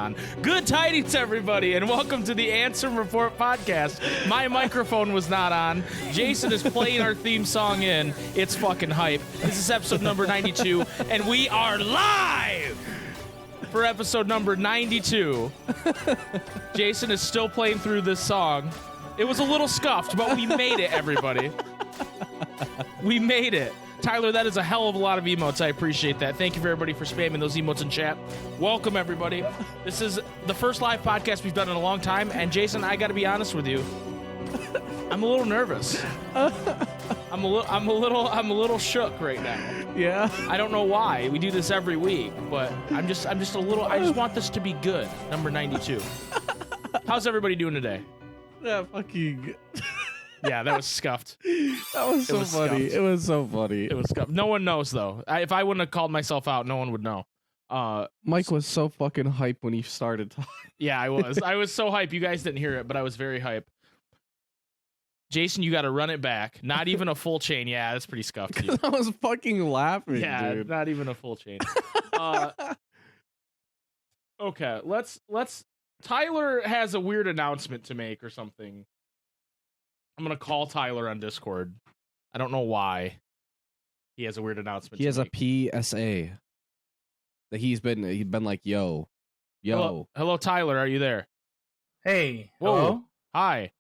on. Good tidings, everybody, and welcome to the Ansem Report podcast. My microphone was not on. Jason is playing our theme song in. It's fucking hype. This is episode number 92, and we are live for episode number 92. Jason is still playing through this song. It was a little scuffed, but we made it, everybody. We made it. Tyler, that is a hell of a lot of emotes. I appreciate that. Thank you for everybody for spamming those emotes in chat. Welcome, everybody. This is the first live podcast we've done in a long time, and Jason, I got to be honest with you. I'm a little nervous. I'm a little shook right now. Yeah. I don't know why. We do this every week, but I'm just a little. I just want this to be good. Number 92. How's everybody doing today? Yeah, fucking. Yeah, that was scuffed. That was so funny. Scuffed. It was so funny. It was scuffed. No one knows though. If I wouldn't have called myself out, no one would know. Mike was so fucking hype when he started talking. Yeah, I was. I was so hype. You guys didn't hear it, but I was very hype. Jason, you got to run it back. Not even a full chain. Yeah, that's pretty scuffed. I was fucking laughing. Yeah, dude. not even a full chain. Okay, let's. Tyler has a weird announcement to make or something. I'm gonna call Tyler on Discord. I don't know why. He has a weird announcement. He has make. a PSA that he'd been like, yo. Hello, Tyler. Are you there? Hey. Whoa. Hello? Hi.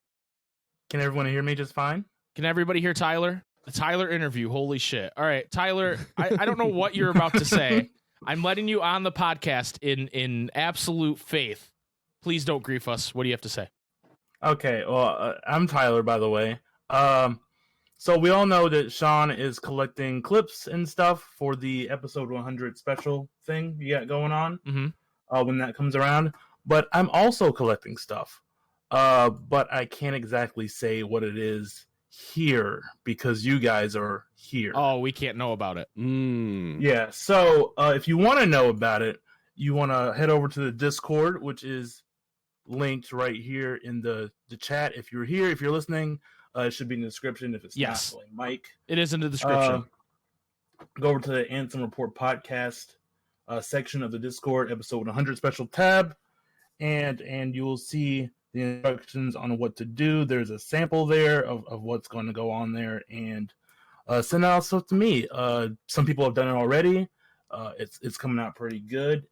Can everyone hear me just fine? Can everybody hear Tyler? The Tyler interview. Holy shit. All right, Tyler, I don't know what you're about to say. I'm letting you on the podcast in absolute faith. Please don't grief us. What do you have to say? Okay, well, I'm Tyler, by the way. So we all know that Sean is collecting clips and stuff for the episode 100 special thing you got going on when that comes around. But I'm also collecting stuff. But I can't exactly say what it is here because you guys are here. Oh, we can't know about it. Yeah, so if you want to know about it, you want to head over to the Discord, which is linked right here in the chat. If you're here, if you're listening, it should be in the description. If it's not, like Mike, it is in the description. Go over to the Ansem Report podcast section of the Discord, episode 100 special tab, and you will see the instructions on what to do. There's a sample there of what's going to go on there, and send out stuff to me. Some people have done it already. It's coming out pretty good.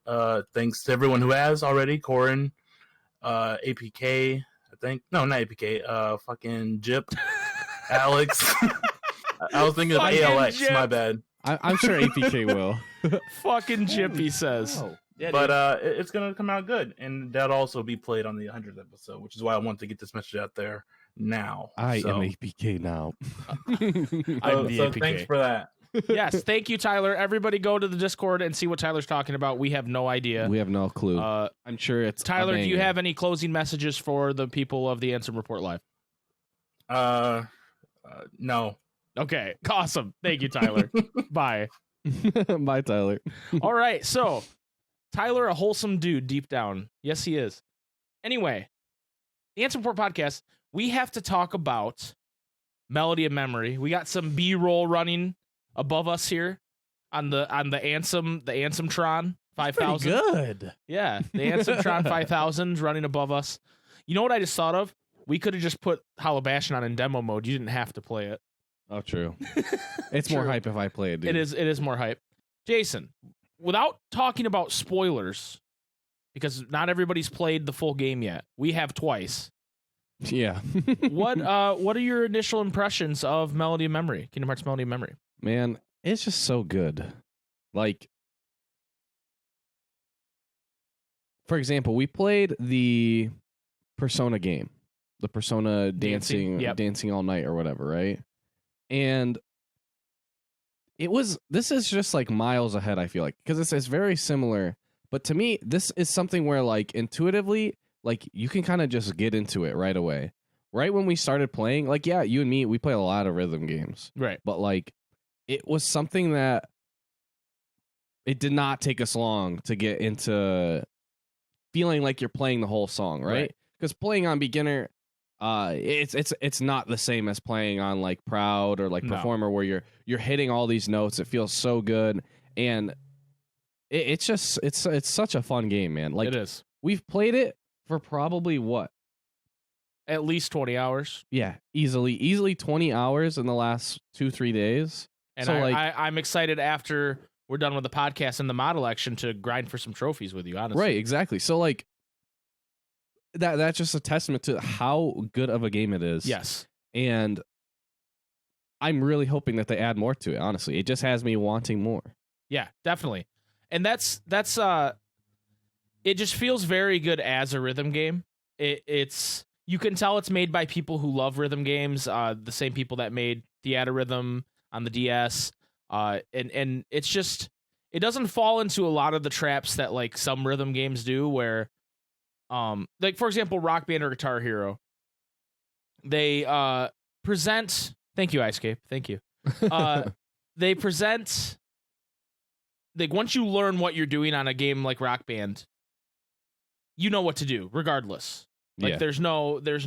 Thanks to everyone who has already. Corin, APK, I think. No, not APK. Fucking Jip, Alex. I was thinking of ALX. Jip. My bad. I'm sure APK will. Fucking Jip, he says. Oh. Yeah, but it's gonna come out good, and that'll also be played on the 100th episode, which is why I want to get this message out there now. I am APK now. I'm the APK. Thanks for that. Yes, thank you, Tyler. Everybody go to the Discord and see what Tyler's talking about. We have no idea. We have no clue. I'm sure it's Tyler, do you have any closing messages for the people of the Ansem Report Live? No. Okay, awesome. Thank you, Tyler. Bye. Bye, Tyler. All right, so Tyler, a wholesome dude deep down. Yes, he is. Anyway, the Ansem Report podcast, we have to talk about Melody of Memory. We got some B-roll running above us here on the Ansemtron 5000. Good. Yeah, the Ansemtron 5000 running above us. You know what I just thought of? We could have just put Halabashin on in demo mode. You didn't have to play it. Oh, true. It's more hype if I play it, dude. It is more hype. Jason, without talking about spoilers, because not everybody's played the full game yet. We have twice. Yeah. What are your initial impressions of Melody of Memory? Kingdom Hearts Melody of Memory. Man, it's just so good. Like, for example, we played the Persona game, the Persona dancing all night or whatever, right? And this is just like miles ahead, I feel like, because it's very similar. But to me, this is something where, like, intuitively, like, you can kind of just get into it right away. Right when we started playing, like, yeah, you and me, we play a lot of rhythm games. Right. But, like, it was something that it did not take us long to get into feeling like you're playing the whole song, right? Because playing on beginner, it's not the same as playing on like Proud or like Performer, where you're hitting all these notes. It feels so good, and it's such a fun game, man. Like, it is. we've played it for probably what? At least 20 hours. Yeah, easily 20 hours in the last 2-3 days. And so I'm excited after we're done with the podcast and the mod election to grind for some trophies with you, honestly. Right, exactly. So like that's just a testament to how good of a game it is. Yes. And I'm really hoping that they add more to it, honestly. It just has me wanting more. Yeah, definitely. And that's it just feels very good as a rhythm game. It's you can tell it's made by people who love rhythm games, the same people that made Theater Rhythm on the DS. And it's just it doesn't fall into a lot of the traps that like some rhythm games do where like for example Rock Band or Guitar Hero. They present thank you, Icecape. Thank you. They present like once you learn what you're doing on a game like Rock Band, you know what to do regardless. Like there's no there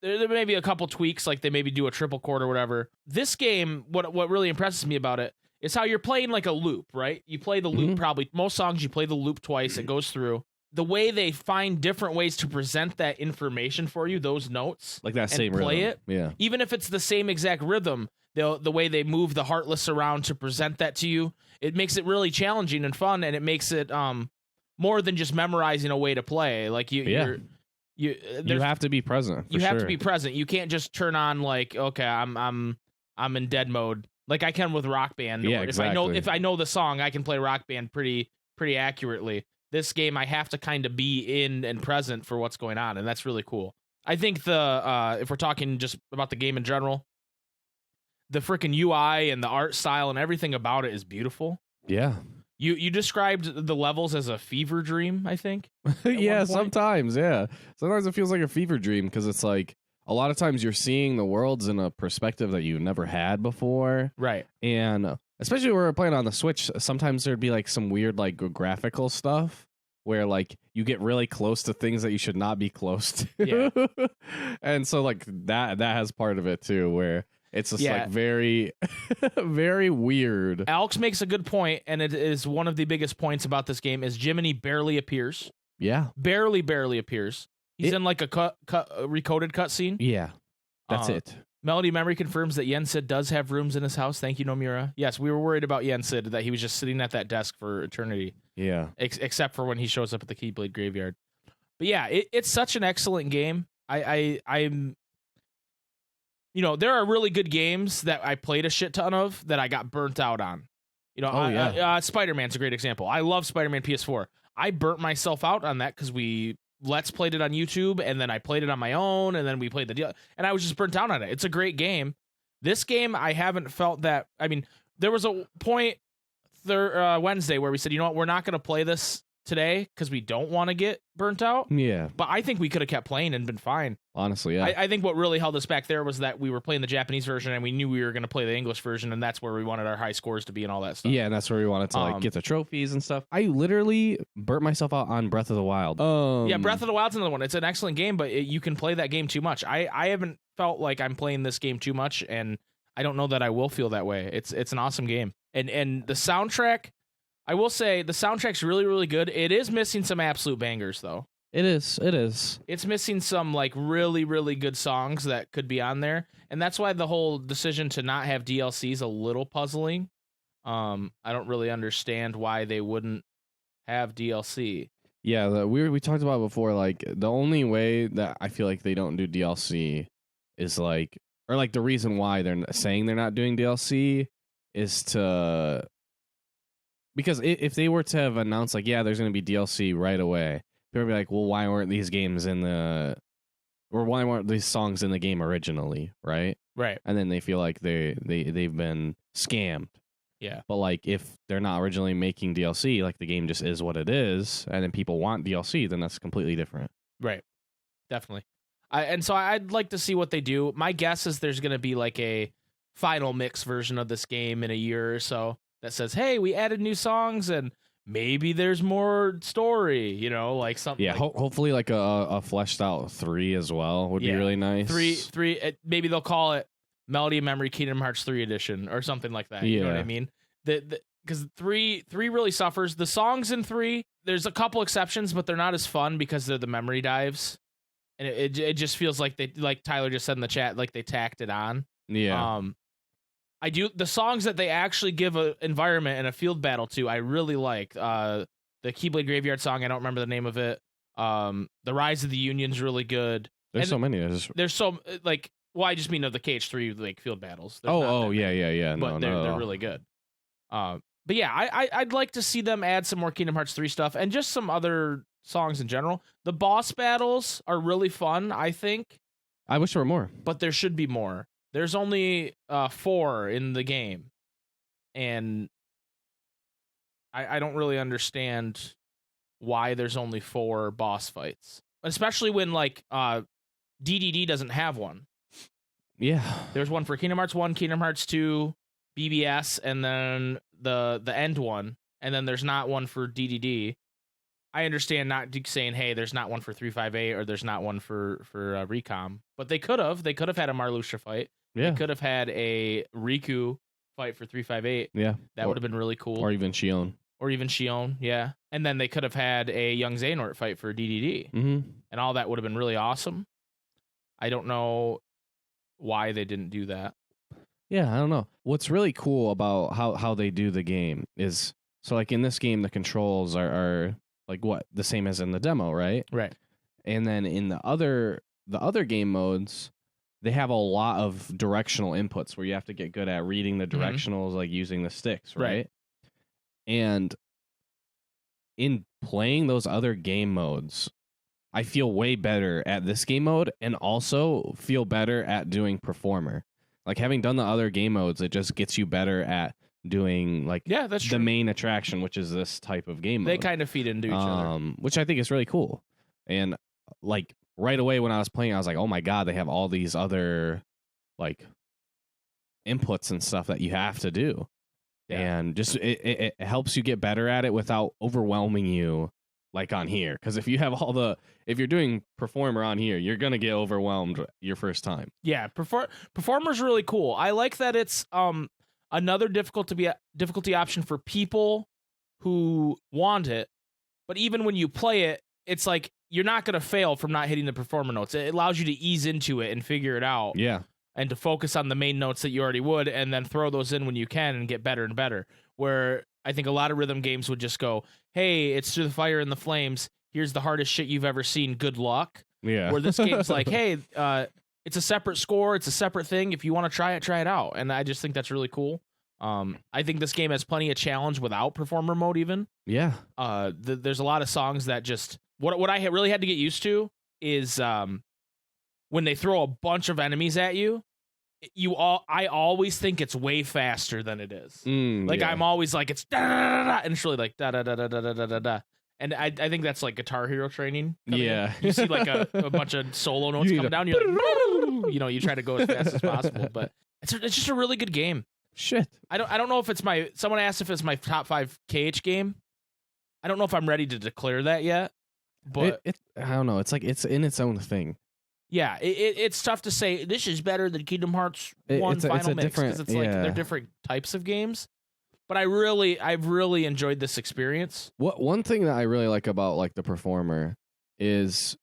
may be a couple tweaks, like they maybe do a triple chord or whatever. This game, what really impresses me about it is how you're playing like a loop, right? You play the loop probably most songs you play the loop twice, it goes through. The way they find different ways to present that information for you, those notes, like that and same play rhythm. it, even if it's the same exact rhythm, the way they move the Heartless around to present that to you, it makes it really challenging and fun, and it makes it more than just memorizing a way to play. Like you have to be present. You have to be present. You can't just turn on like, okay, I'm in dead mode, like I can with Rock Band. Yeah, or if I know the song, I can play Rock Band pretty accurately. This game, I have to kind of be in and present for what's going on, and that's really cool. I think if we're talking just about the game in general, the freaking UI and the art style and everything about it is beautiful. Yeah. You described the levels as a fever dream, I think. Yeah, sometimes, yeah. Sometimes it feels like a fever dream because it's like a lot of times you're seeing the worlds in a perspective that you never had before. Right. And especially when we're playing on the Switch, sometimes there'd be like some weird like graphical stuff where like you get really close to things that you should not be close to. Yeah. And so like that has part of it too, where it's just like very, very weird. Alex makes a good point, and it is one of the biggest points about this game is Jiminy barely appears. Yeah. Barely appears. He's in like a recoded cutscene. Yeah. That's it. Melody Memory confirms that Yensid does have rooms in his house. Thank you, Nomura. Yes, we were worried about Yensid, that he was just sitting at that desk for eternity. Yeah. Except for when he shows up at the Keyblade Graveyard. But yeah, it's such an excellent game. I'm... You know, there are really good games that I played a shit ton of that I got burnt out on. You know, Spider-Man's a great example. I love Spider-Man PS4. I burnt myself out on that because we Let's played it on YouTube, and then I played it on my own, and then we played the deal, and I was just burnt out on it. It's a great game. This game, I haven't felt that. I mean, there was a point Wednesday where we said, you know what, we're not going to play this today because we don't want to get burnt out. Yeah. But I think we could have kept playing and been fine. Honestly, yeah. I think what really held us back there was that we were playing the Japanese version and we knew we were going to play the English version, and that's where we wanted our high scores to be and all that stuff. Yeah, and that's where we wanted to like get the trophies and stuff. I literally burnt myself out on Breath of the Wild. Yeah, Breath of the Wild's another one. It's an excellent game, but you can play that game too much. I haven't felt like I'm playing this game too much, and I don't know that I will feel that way. It's an awesome game. And the soundtrack, I will say the soundtrack's really, really good. It is missing some absolute bangers, though. It is. It's missing some like really, really good songs that could be on there, and that's why the whole decision to not have DLC is a little puzzling. I don't really understand why they wouldn't have DLC. Yeah, we talked about before. Like the only way that I feel like they don't do DLC is like, or like the reason why they're saying they're not doing DLC is to. Because if they were to have announced, like, yeah, there's going to be DLC right away, people would be like, well, why weren't these games or why weren't these songs in the game originally, right? Right. And then they feel like they've been scammed. Yeah. But, like, if they're not originally making DLC, like, the game just is what it is, and then people want DLC, then that's completely different. Right. Definitely. And so I'd like to see what they do. My guess is there's going to be, like, a final mix version of this game in a year or so that says, hey, we added new songs and maybe there's more story, you know, like something. Yeah, like, hopefully like a fleshed out 3 as well would be really nice. Three. Maybe they'll call it Melody of Memory Kingdom Hearts 3 Edition or something like that. You know what I mean? because three really suffers. The songs in 3, there's a couple exceptions, but they're not as fun because they're the memory dives, and it just feels like they, like Tyler just said in the chat, like they tacked it on. Yeah. I do the songs that they actually give an environment and a field battle to. I really like the Keyblade Graveyard song. I don't remember the name of it. The Rise of the Union's really good. There's And so many. There's so like. Well, I just mean of the KH3 like field battles. There's not Oh, that many, yeah. but they're really good. But yeah, I'd like to see them add some more Kingdom Hearts 3 stuff and just some other songs in general. The boss battles are really fun, I think, I wish there were more. but there should be more. There's only 4 in the game, and I don't really understand why there's only 4 boss fights, especially when like DDD doesn't have one. Yeah. There's one for Kingdom Hearts 1, Kingdom Hearts 2, BBS, and then the end one, and then there's not one for DDD. I understand not saying, hey, there's not one for 358 or there's not one for Recom, but they could have had a Marluxia fight. Yeah. They could have had a Riku fight for 358. Yeah. That would have been really cool. Or even Shion. Yeah. And then they could have had a Young Xehanort fight for DDD. Mm-hmm. And all that would have been really awesome. I don't know why they didn't do that. Yeah, I don't know. What's really cool about how they do the game is, so like in this game, the controls are like what? The same as in the demo, right? Right. And then in the other game modes, they have a lot of directional inputs where you have to get good at reading the directionals, like using the sticks, right? And in playing those other game modes, I feel way better at this game mode and also feel better at doing performer. Like having done the other game modes, it just gets you better at doing like that's the true. main attraction, which is this type of game mode. They kind of feed into each other. Which I think is really cool. And like right away when I was playing, I was like, oh my God, they have all these other like inputs and stuff that you have to do. Yeah. And just it helps you get better at it without overwhelming you like on here. Because if you're doing performer on here, you're gonna get overwhelmed your first time. Yeah, performer's really cool. I like that it's another difficulty option for people who want it. But even when you play it, it's like you're not gonna fail from not hitting the performer notes. It allows you to ease into it and figure it out. Yeah. And to focus on the main notes that you already would, and then throw those in when you can and get better and better. Where I think a lot of rhythm games would just go, hey, it's Through the Fire and the Flames. Here's the hardest shit you've ever seen. Good luck. Yeah. Where this game's like, hey, it's a separate score. It's a separate thing. If you want to try it out. And I just think that's really cool. I think this game has plenty of challenge without performer mode even. Yeah. There's a lot of songs that just... What I really had to get used to is... when they throw a bunch of enemies at you, I always think it's way faster than it is. Yeah. I'm always like, it's da da da da, and it's really like da da da da da da da da. And I think that's like Guitar Hero training. Yeah. You see like a bunch of solo notes coming down. You're like, you try to go as fast as possible. But it's just a really good game. Shit. I don't know if it's someone asked if it's my top 5 KH game. I don't know if I'm ready to declare that yet. But I don't know. It's like it's in its own thing. Yeah, it's tough to say this is better than Kingdom Hearts 1 Final Mix because it's like they're different types of games. But I've really enjoyed this experience. One thing that I really like about like the performer is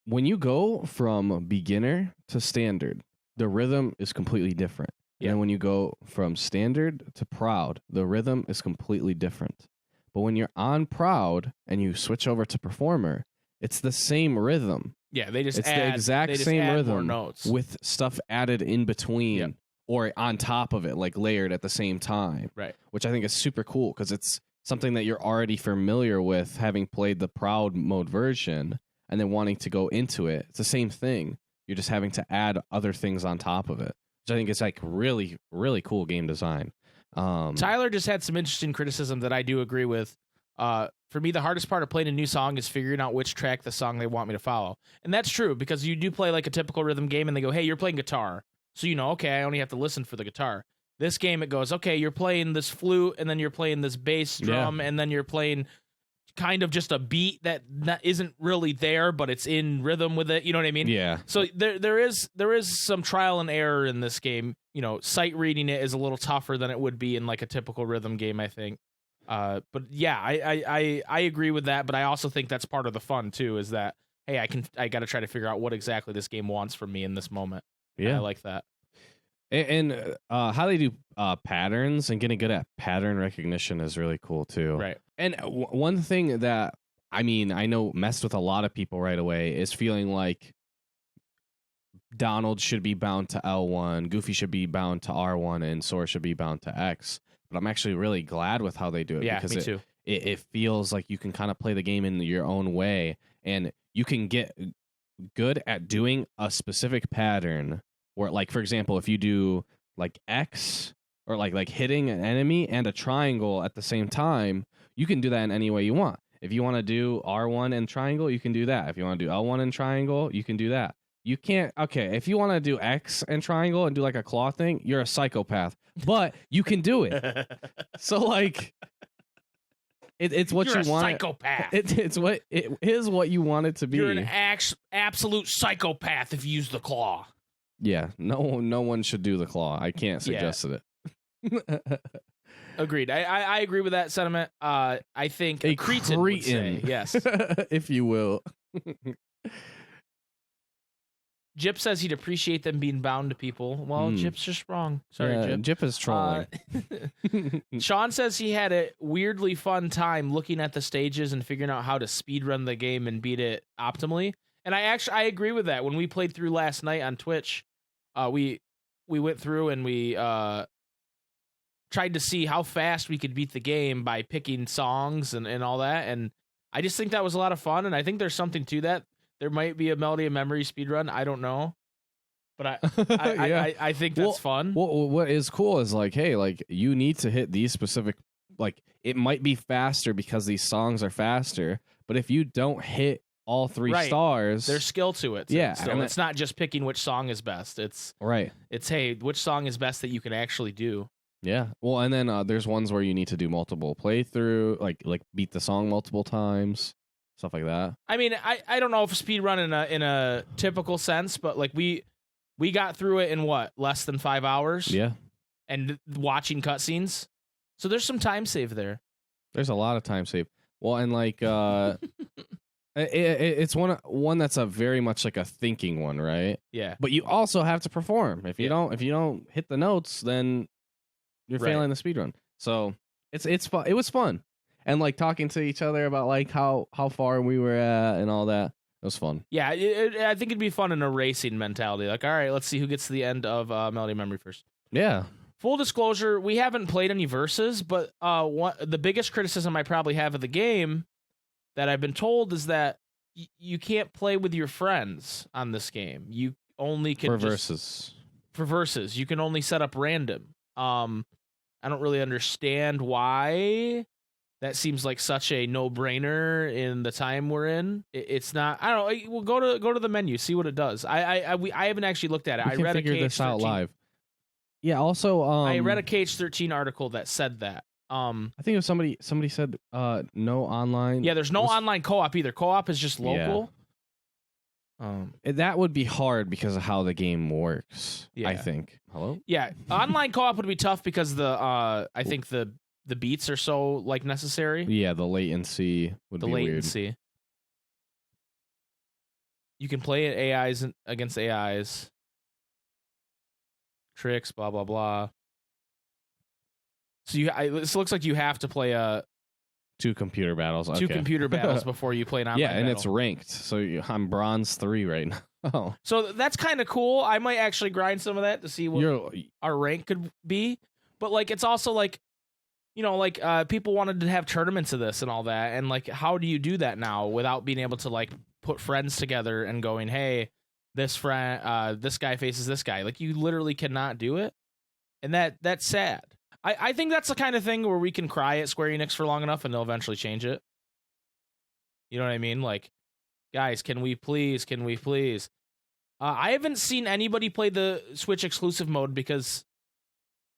when you go from beginner to standard, the rhythm is completely different. Yeah. And when you go from standard to proud, the rhythm is completely different. But when you're on proud and you switch over to performer, it's the same rhythm. Yeah, the exact same rhythm notes with stuff added in between or on top of it, like layered at the same time. Right. Which I think is super cool because it's something that you're already familiar with, having played the proud mode version and then wanting to go into it. It's the same thing. You're just having to add other things on top of it, which I think is like really, really cool game design. Tyler just had some interesting criticism that I do agree with. For me, the hardest part of playing a new song is figuring out which track the song they want me to follow. And that's true, because you do play like a typical rhythm game, and they go, hey, you're playing guitar. So okay, I only have to listen for the guitar. This game, it goes, okay, you're playing this flute, and then you're playing this bass drum, and then you're playing kind of just a beat that isn't really there, but it's in rhythm with it. You know what I mean? Yeah. So there is some trial and error in this game. You know, sight reading it is a little tougher than it would be in like a typical rhythm game, I think. But yeah, I agree with that. But I also think that's part of the fun too. Is that hey, I got to try to figure out what exactly this game wants from me in this moment. Yeah, I like that. And how they do patterns and getting good at pattern recognition is really cool too. Right. And one thing that I know messed with a lot of people right away is feeling like Donald should be bound to L1, Goofy should be bound to R1, and Sora should be bound to X. But I'm actually really glad with how they do it. Yeah, because me too. It feels like you can kind of play the game in your own way, and you can get good at doing a specific pattern. Or like, for example, if you do like X or like hitting an enemy and a triangle at the same time, you can do that in any way you want. If you want to do R1 and triangle, you can do that. If you want to do L1 and triangle, you can do that. You can't. Okay, if you want to do X and triangle and do like a claw thing, you're a psychopath. But you can do it. So like, it's what You're you a want. Psychopath. It is what you want it to be. You're an absolute psychopath if you use the claw. Yeah, no one should do the claw. I can't suggest it. Agreed. I agree with that sentiment. I think A cretin would say, yes. If you will. Jip says he'd appreciate them being bound to people. Well, Jip's just wrong. Sorry, yeah, Jip. Jip is trolling. Sean says he had a weirdly fun time looking at the stages and figuring out how to speedrun the game and beat it optimally. And I agree with that. When we played through last night on Twitch, we went through and we tried to see how fast we could beat the game by picking songs and all that. And I just think that was a lot of fun. And I think there's something to that. There might be a Melody of Memory speedrun. I don't know. But I think that's fun. Well, what is cool is like, hey, like you need to hit these specific, like it might be faster because these songs are faster. But if you don't hit all three stars, there's skill to it. Yeah. So it's not just picking which song is best. It's hey, which song is best that you can actually do. Yeah. Well, and then there's ones where you need to do multiple playthrough, like beat the song multiple times. Stuff like that. I mean, I don't know if speedrun in a typical sense, but like we got through it in what, less than 5 hours? Yeah. And watching cutscenes. So there's some time save there. There's a lot of time save. Well, and like it's one that's a very much like a thinking one, right? Yeah. But you also have to perform. If you don't hit the notes, then you're failing the speedrun. So it's fun. It was fun. And like talking to each other about like how far we were at and all that. It was fun. Yeah, I think it'd be fun in a racing mentality. Like, all right, let's see who gets to the end of Melody of Memory first. Yeah. Full disclosure, we haven't played any verses, but the biggest criticism I probably have of the game that I've been told is that you can't play with your friends on this game. You only can verses. For verses, you can only set up random. I don't really understand why. That seems like such a no-brainer in the time we're in. It's not. I don't know. We'll go to the menu, see what it does. I haven't actually looked at it. I read a figure this out live. Yeah. Also, I read a KH13 article that said that. I think it was somebody said no online. Yeah, there's no online co-op either. Co-op is just local. Yeah. That would be hard because of how the game works. Yeah. I think. Hello. Yeah, online co-op would be tough because I think the beats are so like necessary. Yeah, the latency would be weird. You can play it AIs against AIs. Tricks, blah blah blah. So this looks like you have to play two computer battles. Okay. Two computer battles before you play an online and battle. it's ranked. So I'm bronze 3 right now. So that's kind of cool. I might actually grind some of that to see what our rank could be. But like, it's also like, people wanted to have tournaments of this and all that. And like, how do you do that now without being able to like put friends together and going, hey, this friend, this guy faces this guy. Like, you literally cannot do it. And that's sad. I think that's the kind of thing where we can cry at Square Enix for long enough and they'll eventually change it. You know what I mean? Like, guys, can we please? I haven't seen anybody play the Switch exclusive mode because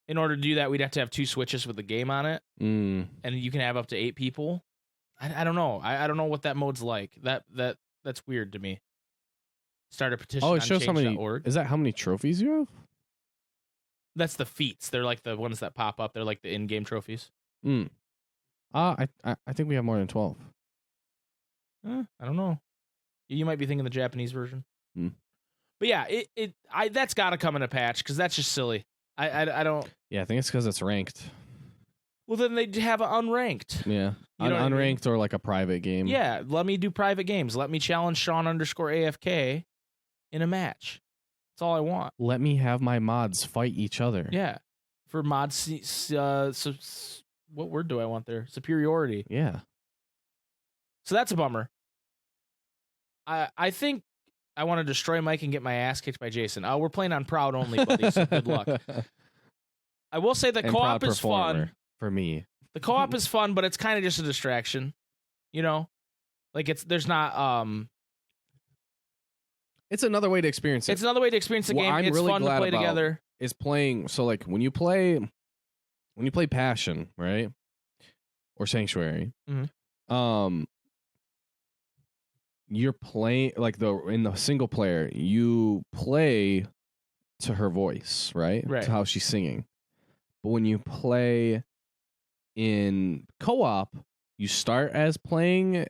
in order to do that, we'd have to have 2 Switches with the game on it. And you can have up to 8 people. I don't know. I don't know what that mode's like. That's weird to me. Start a petition. Oh, on it shows how many. change.org. Is that how many trophies you have? That's the feats. They're like the ones that pop up. They're like the in-game trophies. I think we have more than 12. I don't know. You might be thinking the Japanese version. But yeah, that's got to come in a patch because that's just silly. I don't. Yeah, I think it's because it's ranked. Well, then they'd have an unranked. Yeah, You know what I mean? unranked or like a private game. Yeah, let me do private games. Let me challenge Sean_AFK in a match. That's all I want. Let me have my mods fight each other. Yeah, for mod. What word do I want there? Superiority. Yeah. So that's a bummer. I think I want to destroy Mike and get my ass kicked by Jason. We're playing on Proud only, buddy, so good luck. I will say that And co-op Proud is fun. Performer for me. The co-op is fun, but it's kind of just a distraction. You know? Like there's not It's another way to experience it. It's another way to experience the What game. I'm It's really fun to glad play about together. Is playing, so like when you play Passion, right? Or Sanctuary. You're playing like in the single player, you play to her voice, right? Right. To how she's singing. But when you play in co-op, you start as playing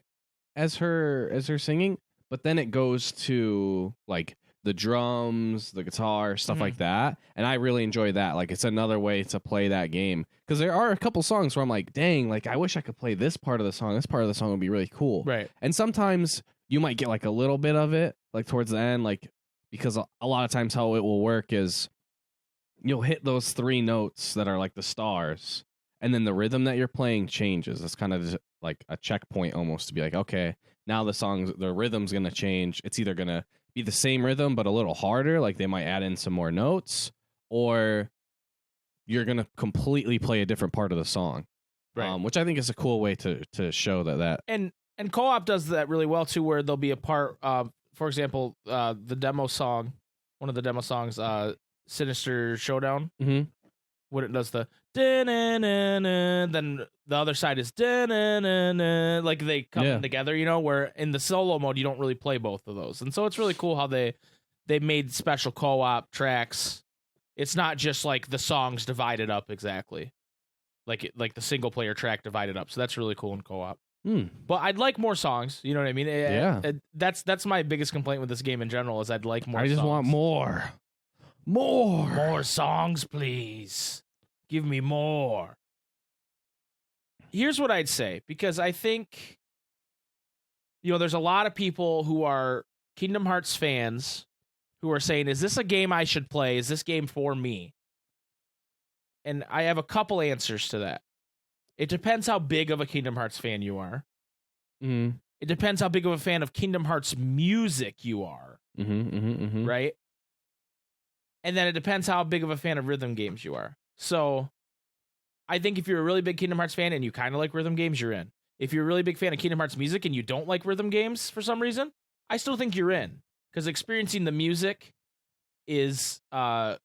as her singing, but then it goes to like the drums, the guitar, stuff like that. And I really enjoy that. Like it's another way to play that game. Because there are a couple songs where I'm like, dang, like I wish I could play this part of the song. This part of the song would be really cool. Right. And sometimes you might get like a little bit of it, like towards the end, like because a lot of times how it will work is you'll hit those 3 notes that are like the stars, and then the rhythm that you're playing changes. It's kind of just like a checkpoint almost to be like, okay, now the rhythm's gonna change. It's either gonna be the same rhythm but a little harder, like they might add in some more notes, or you're gonna completely play a different part of the song. Right. Which I think is a cool way to show that. And co-op does that really well too, where there'll be a part, for example, the demo song, one of the demo songs, Sinister Showdown, when it does the da-na-na-na, then the other side is da-na-na-na, like they come together, you know, where in the solo mode you don't really play both of those. And so it's really cool how they made special co-op tracks. It's not just like the songs divided up exactly, like the single player track divided up. So that's really cool in co-op. But I'd like more songs. You know what I mean? That's my biggest complaint with this game in general is I'd like more. I just want more songs, please. Give me more. Here's what I'd say, because I think, you know, there's a lot of people who are Kingdom Hearts fans who are saying, is this a game I should play? Is this game for me? And I have a couple answers to that. It depends how big of a Kingdom Hearts fan you are. It depends how big of a fan of Kingdom Hearts music you are. Right? And then it depends how big of a fan of rhythm games you are. So I think if you're a really big Kingdom Hearts fan and you kind of like rhythm games, you're in. If you're a really big fan of Kingdom Hearts music and you don't like rhythm games for some reason, I still think you're in. Because experiencing the music is a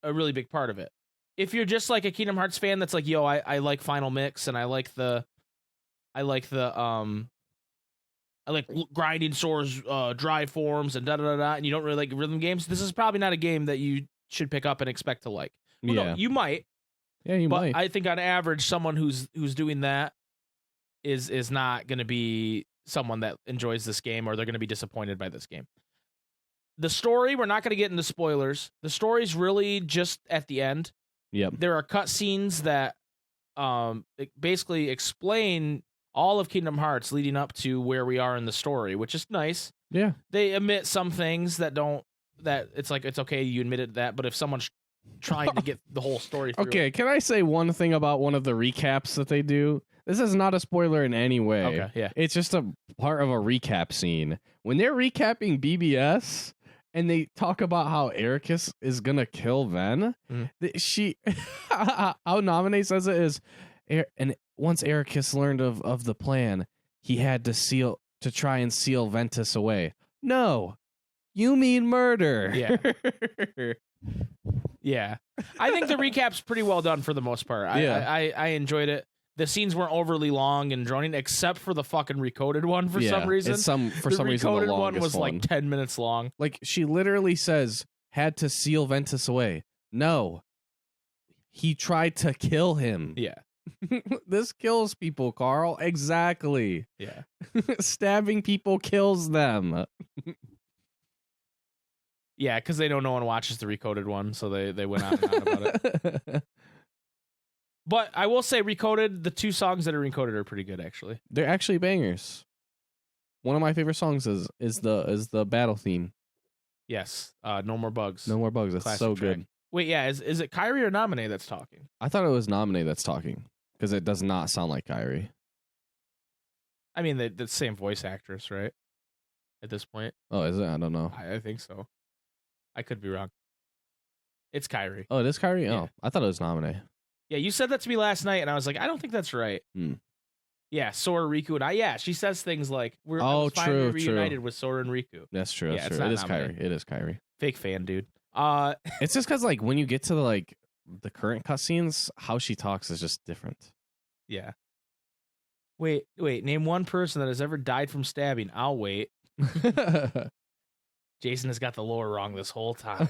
really big part of it. If you're just like a Kingdom Hearts fan that's like, yo, I like Final Mix and I like grinding swords, dry forms, and da-da-da-da, and you don't really like rhythm games, this is probably not a game that you should pick up and expect to like. Well, no, you might. Yeah, you might. I think on average, someone who's doing that is not going to be someone that enjoys this game, or they're going to be disappointed by this game. The story, we're not going to get into spoilers. The story's really just at the end. Yep. There are cutscenes that basically explain all of Kingdom Hearts leading up to where we are in the story, which is nice. Yeah. They omit some things that it's like, it's okay, you admitted that, but if someone's trying to get the whole story through. Okay, can I say one thing about one of the recaps that they do? This is not a spoiler in any way. Okay, yeah. It's just a part of a recap scene. When they're recapping BBS and they talk about how Ericus is gonna kill Ven, how Nominate says it is, and once Ericus learned of the plan, he had to try and seal Ventus away. No, you mean murder. Yeah. Yeah. I think the recap's pretty well done for the most part. I enjoyed it. the scenes weren't overly long and droning, except for the fucking recoded one for some reason. It's for some reason the recoded one longest was like 10 minutes long. Like, she literally says, had to seal Ventus away. No. He tried to kill him. Yeah. This kills people, Carl. Exactly. Yeah. Stabbing people kills them. Yeah, because they know no one watches the recoded one, so they went on and on about it. But I will say, recoded, the 2 songs that are recoded are pretty good, actually. They're actually bangers. One of my favorite songs is the battle theme. Yes. No More Bugs. No More Bugs. That's Classic so track. good. Wait, yeah, is it Kyrie or Nominee that's talking? I thought it was Nominee that's talking because it does not sound like Kyrie. I mean, the same voice actress, right? At this point. Oh, is it? I don't know. I think so. I could be wrong. It's Kyrie. Oh, it is Kyrie? Yeah. Oh, I thought it was Nominee. Yeah, you said that to me last night, and I was like, I don't think that's right. Yeah, Sora, Riku, and I. Yeah, she says things like, "We're finally reunited with Sora and Riku." That's true. Yeah, That's true. It is Kyrie. It is Kyrie. Fake fan, dude. It's just because like when you get to the current cutscenes, how she talks is just different. Yeah. Wait. Name one person that has ever died from stabbing. I'll wait. Jason has got the lore wrong this whole time.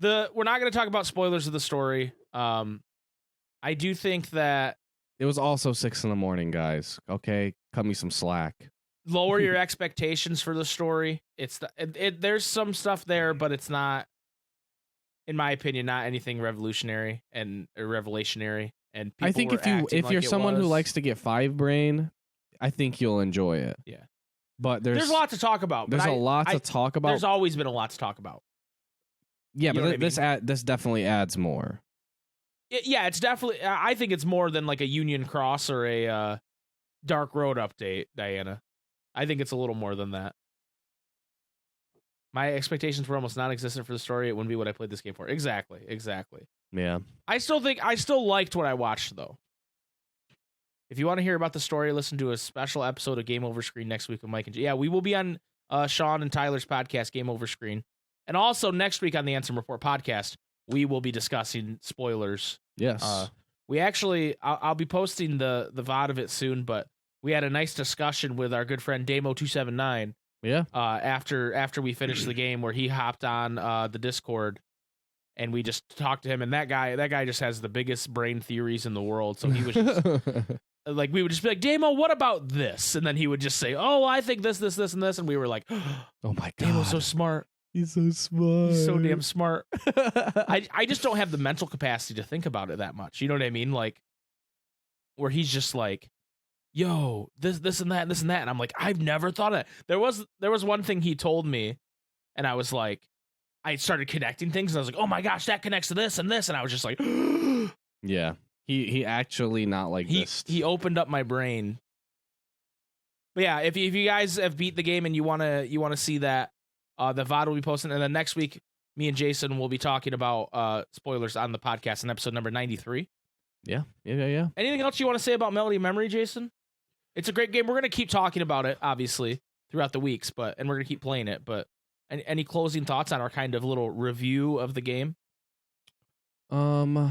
We're not going to talk about spoilers of the story. I do think that it was also 6 a.m, guys. Okay, cut me some slack. Lower your expectations for the story. There's some stuff there, but it's not, in my opinion, not anything revolutionary and revelationary. And I think if you're someone who likes to get 5 brain, I think you'll enjoy it. Yeah, but there's a lot to talk about. There's a lot to talk about. There's always been a lot to talk about. Yeah, but this definitely adds more. Yeah, it's definitely. I think it's more than like a Union Cross or a Dark Road update, Diana. I think it's a little more than that. My expectations were almost non-existent for the story. It wouldn't be what I played this game for. Exactly. Yeah. I still liked what I watched, though. If you want to hear about the story, listen to a special episode of Game Over Screen next week with Mike and Jay. Yeah, we will be on Sean and Tyler's podcast, Game Over Screen. And also next week on the Ansem Report podcast, we will be discussing spoilers. Yes. We actually, I'll be posting the VOD of it soon, but we had a nice discussion with our good friend Damo279. Yeah. After we finished the game, where he hopped on the Discord, and we just talked to him. And that guy just has the biggest brain theories in the world. So he was just like, we would just be like, Damo, what about this? And then he would just say, oh, I think this, and this. And we were like, oh my God, Damo's so smart. He's so smart. He's so damn smart. I just don't have the mental capacity to think about it that much. You know what I mean? Like, where he's just like, yo, this and that, and this and that. And I'm like, I've never thought of it. There was one thing he told me, and I was like, I started connecting things, and I was like, oh my gosh, that connects to this and this. And I was just like, yeah. He actually not like this. He opened up my brain. But yeah, if you guys have beat the game and you wanna see that, the VOD will be posted, and then next week, me and Jason will be talking about spoilers on the podcast in episode number 93. Yeah. Anything else you want to say about Melody of Memory, Jason? It's a great game. We're gonna keep talking about it, obviously, throughout the weeks, and we're gonna keep playing it. But any closing thoughts on our kind of little review of the game? One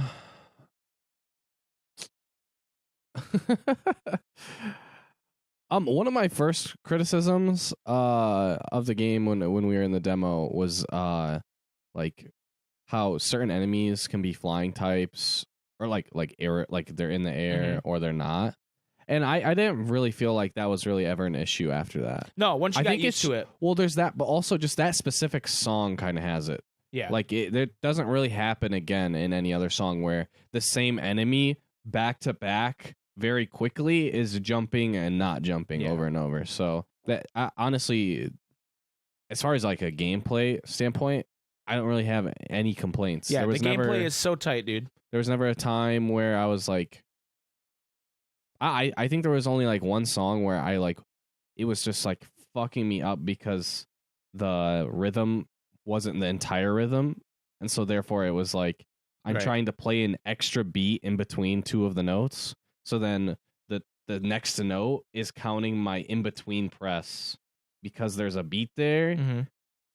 of my first criticisms of the game when we were in the demo was like how certain enemies can be flying types or like air, like they're in the air or they're not. And I didn't really feel like that was really ever an issue after that. No, once you got used to it. Well, there's that, but also just that specific song kind of has it. Yeah. Like it doesn't really happen again in any other song where the same enemy back to back very quickly is jumping and not jumping over and over. So that honestly, as far as like a gameplay standpoint, I don't really have any complaints. Yeah, the gameplay is so tight, dude. There was never a time where I was like, I think there was only like one song where I like, it was just like fucking me up because the rhythm wasn't the entire rhythm. And so therefore it was like, I'm trying to play an extra beat in between two of the notes. So then the next note is counting my in-between press because there's a beat there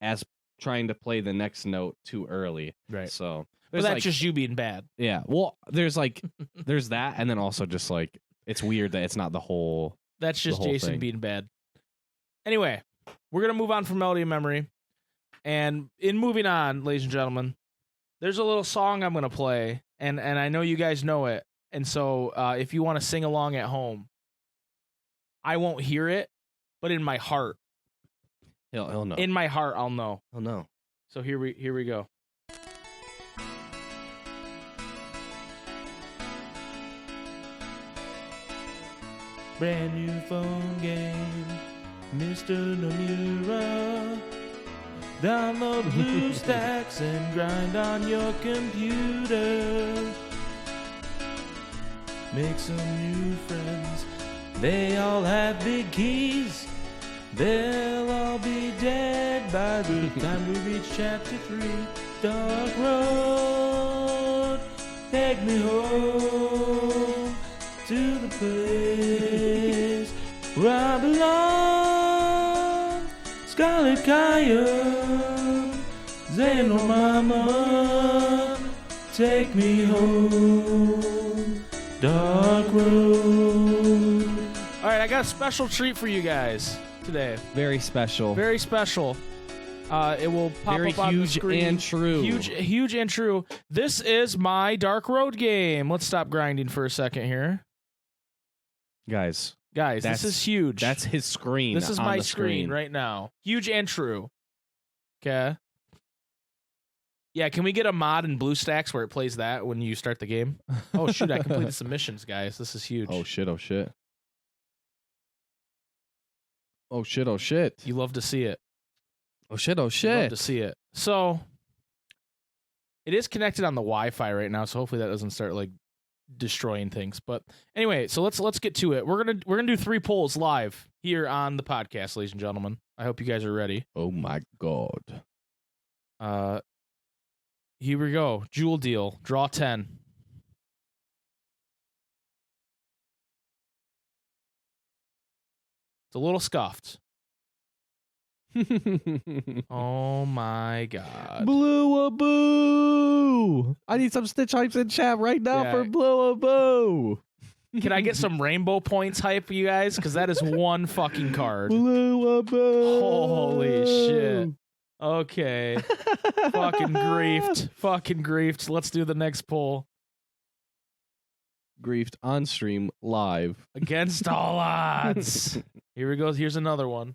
as trying to play the next note too early. Right. So But that's just you being bad. Yeah. Well, there's that, and then also just like it's weird that it's not the whole. That's just whole Jason thing. being bad. Anyway, we're gonna move on from Melody of Memory, and in moving on, ladies and gentlemen, there's a little song I'm gonna play, and I know you guys know it, and so if you want to sing along at home, I won't hear it, but in my heart, He'll know. in my heart, I'll know. He'll know. So here we go. Brand new phone game, Mr. Nomura. Download BlueStacks and grind on your computer. Make some new friends. They all have big keys. They'll all be dead by the time we reach chapter 3. Dark road, take me home to the place where I belong. Scarlet Coyote, Zeno Mama, take me home. Dark road. All right, I got a special treat for you guys today. Very special. Very special. It will pop Very up on the huge screen. and true. Huge and true. This is my Dark Road game. Let's stop grinding for a second here. Guys, This is huge. That's his screen. This is on my the screen right now. Huge and true. Okay. Yeah, can we get a mod in BlueStacks where it plays that when you start the game? Oh, shoot, I completed some missions, guys. This is huge. Oh, shit. Oh, shit. Oh, shit. Oh, shit. You love to see it. Oh, shit. Oh, You love shit. to see it. So, it is connected on the Wi-Fi right now, so hopefully that doesn't start, like, destroying things. But anyway, so let's get to it. We're gonna do 3 polls live here on the podcast, ladies and gentlemen. I hope you guys are ready. Oh, my God. Here we go. Jewel deal. Draw 10. It's a little scuffed. Oh my God. Blue-a-boo! I need some Stitch Hypes in chat right now Yeah. for Blue-a-boo! Can I get some rainbow points hype, you guys? Because that is one fucking card. Blue-a-boo! Holy shit. Okay. Fucking griefed. Fucking griefed. Let's do the next poll. Griefed on stream live. Against all odds. Here we go. Here's another one.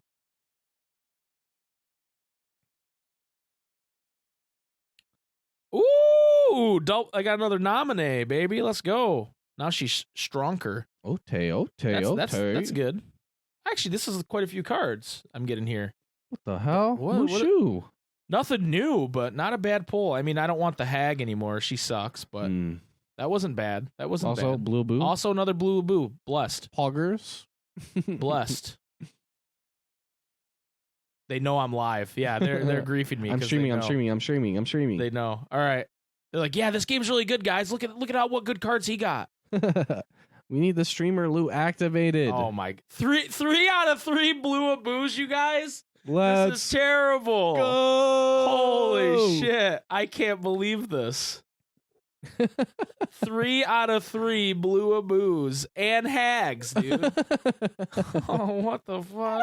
Ooh, I got another nominee, baby. Let's go. Now she's stronger. That's good. Actually, this is quite a few cards I'm getting here. What the hell? What- Whooshoe. Nothing new, but not a bad pull. I mean, I don't want the hag anymore. She sucks, but that wasn't bad. That wasn't Also, bad. Blue Boo. Also, another blue boo. Blessed. Poggers. Blessed. They know I'm live. Yeah, they're griefing me. I'm 'cause streaming. they I'm know. streaming. I'm streaming. I'm streaming. They know. All right. They're like, yeah, this game's really good, guys. Look at what good cards he got. We need the streamer loot activated. Oh my! Three out of 3 blue aboos, you guys. Let's This is terrible. go. Holy shit! I can't believe this. 3 out of 3 blue aboos and hags, dude. Oh, what the fuck?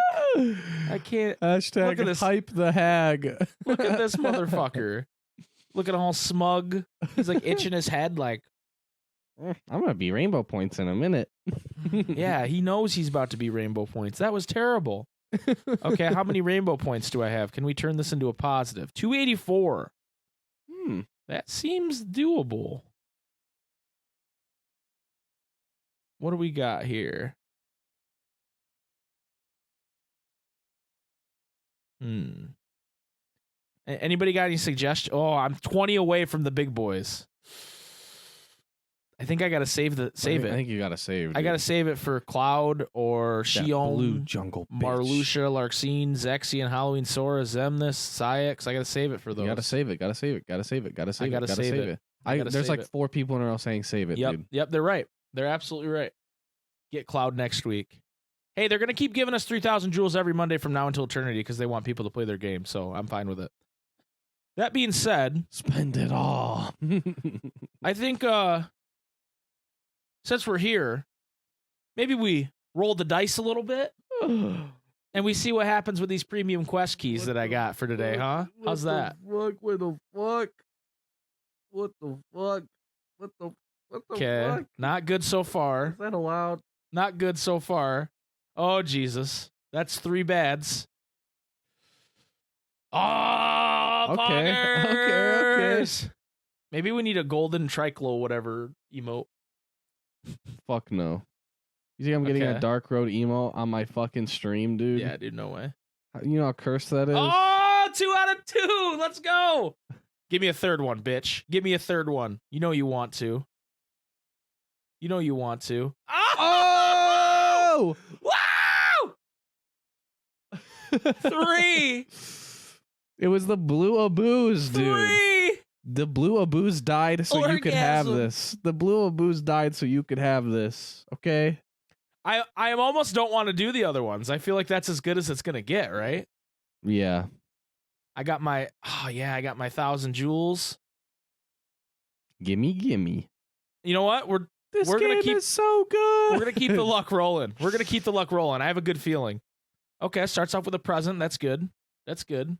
I can't. Hashtag Look at this. hype the hag. Look at this motherfucker. Looking all smug. He's like itching his head like, I'm gonna be rainbow points in a minute. yeah, he knows he's about to be rainbow points. That was terrible. Okay, how many rainbow points do I have? Can we turn this into a positive? 284. That seems doable. What do we got here? Anybody got any suggestions? Oh, I'm 20 away from the big boys. I think I gotta save it. I think you gotta save. I gotta save it for Cloud or that Shion, blue jungle bitch. Marluxia, Larxene, Zexion, Halloween Sora, Zemnis, Syx. I gotta save it for those. You gotta save it. Gotta save it. Gotta save it. Gotta save it. gotta Gotta save save it. it. I gotta There's save like it. 4 people in a row saying save it, Yep, dude. yep, they're right. They're absolutely right. Get Cloud next week. Hey, they're gonna keep giving us 3,000 jewels every Monday from now until eternity because they want people to play their game. So I'm fine with it. That being said, Spend it all. I think since we're here, maybe we roll the dice a little bit and we see what happens with these premium quest keys that I got for today, huh? How's that? What the fuck? What the fuck? What the Okay, fuck? not good so far. Is that allowed? Not good so far. Oh, Jesus. That's 3 bads. Oh, Okay, poggers! Maybe we need a golden triclo whatever emote. Fuck no. You think I'm getting Okay. a Dark Road emo on my fucking stream, dude? Yeah, dude, no way. You know how cursed that is? Oh, 2 out of 2. Let's go. Give me a third one, bitch. Give me a third one. You know you want to. You know you want to. Oh! Wow! 3. It was the blue abuse, dude. 3. The blue abuse died so you could have Orgasm. this. The blue abuse died so you could have this. Okay? I almost don't want to do the other ones. I feel like that's as good as it's gonna get, right? Yeah. I got my 1,000 jewels. Gimme. You know what? This We're gonna game keep- is so good. We're gonna keep the luck rolling. We're gonna keep the luck rolling. I have a good feeling. Okay, starts off with a present. That's good. That's good.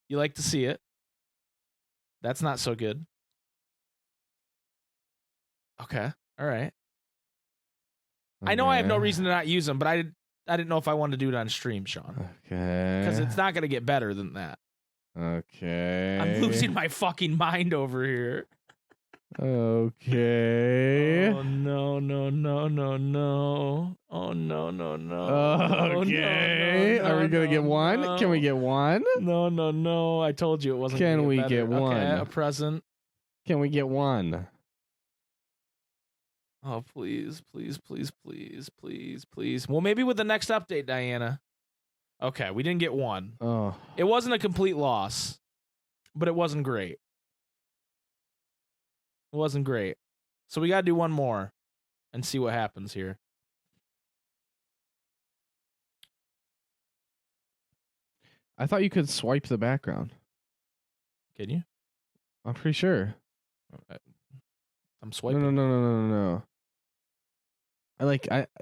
You like to see it. That's not so good. Okay. All right. I know I have no reason to not use them, but I didn't know if I wanted to do it on stream, Sean. Okay. Because it's not going to get better than that. Okay. I'm losing my fucking mind over here. Okay. Oh, no. Oh, no. Oh, no. Okay. No, Are we gonna get one? no. Can we get one? No. I told you it wasn't Can gonna we get better. get one? Okay, a present. Can we get one? Oh, please. Well, maybe with the next update, Diana. Okay, we didn't get one. Oh. It wasn't a complete loss, but it wasn't great. It wasn't great. So we got to do one more and see what happens here. I thought you could swipe the background. Can you? I'm pretty sure. I'm swiping. No.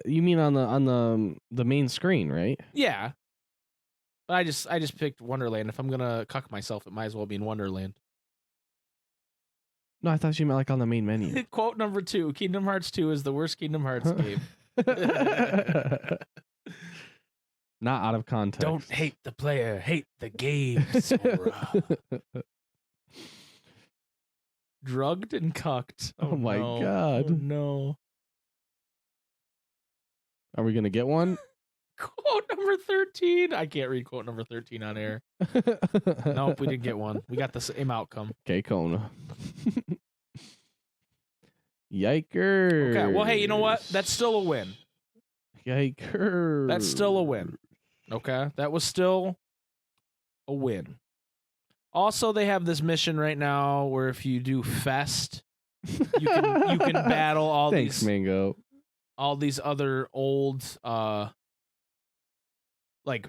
You mean on the main screen, right? Yeah. But I just picked Wonderland. If I'm going to cuck myself, it might as well be in Wonderland. No, I thought you meant like on the main menu. Quote number 2, Kingdom Hearts 2 is the worst Kingdom Hearts game. Not out of context. Don't hate the player, hate the game, Sora. Drugged and cucked. Oh my no. God. Oh no. Are we gonna get one? Quote number 13. I can't read quote number 13 on air. Nope, we didn't get one. We got the same outcome. Okay, Kona. Yikers. Okay, well, hey, you know what? That's still a win. Yikers. That's still a win. Okay, that was still a win. Also, they have this mission right now where if you do Fest, you can battle all Thanks, these Mango. all these other old like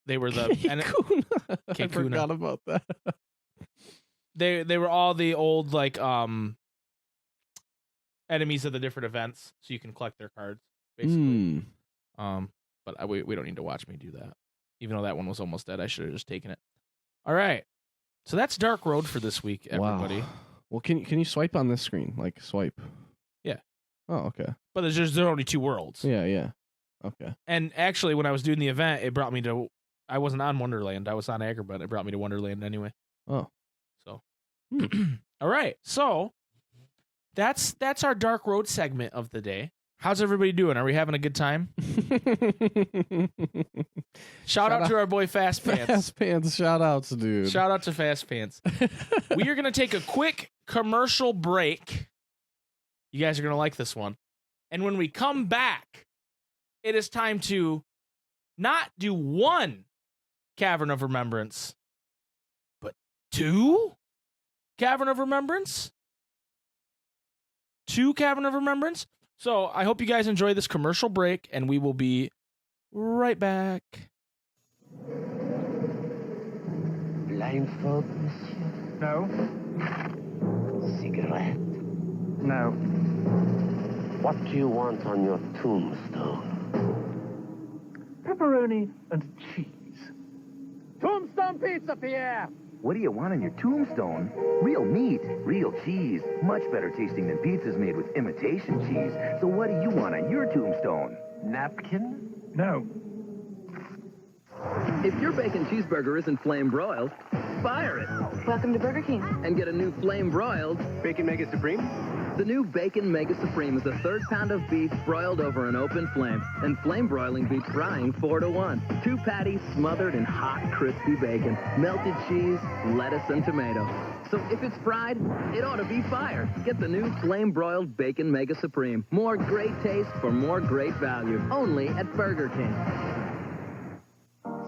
they were the Kakuna. I Kakuna. forgot about that. they were all the old like enemies of the different events, so you can collect their cards basically. But we don't need to watch me do that. Even though that one was almost dead, I should have just taken it. All right, so that's Dark Road for this week, everybody. Wow. Well, can you swipe on this screen? Like swipe. Yeah. Oh, okay. But there are only 2 worlds. Yeah. Okay. And actually, when I was doing the event, it brought me to. I wasn't on Wonderland. I was on Agrabah. It brought me to Wonderland anyway. Oh. So. All right. So that's our Dark Road segment of the day. How's everybody doing? Are we having a good time? Shout out to our boy Fast Pants. Fast Pants, shout outs, dude. Shout out to Fast Pants. We are going to take a quick commercial break. You guys are going to like this one. And when we come back, it is time to not do 1 Cavern of Remembrance, but 2 Cavern of Remembrance? 2 Cavern of Remembrance? So I hope you guys enjoy this commercial break, and we will be right back. Blindfold, monsieur? No. Cigarette? No. What do you want on your tombstone? Pepperoni and cheese. Tombstone pizza, Pierre! What do you want on your tombstone? Real meat, real cheese. Much better tasting than pizzas made with imitation cheese. So what do you want on your tombstone? Napkin? No. If your bacon cheeseburger isn't flame broiled, fire it. Welcome to Burger King. And get a new flame broiled Bacon Mega Supreme? The new Bacon Mega Supreme is a third pound of beef broiled over an open flame. And flame broiling beats frying 4-to-1. 2 patties smothered in hot, crispy bacon, melted cheese, lettuce, and tomato. So if it's fried, it ought to be fired. Get the new flame broiled Bacon Mega Supreme. More great taste for more great value. Only at Burger King.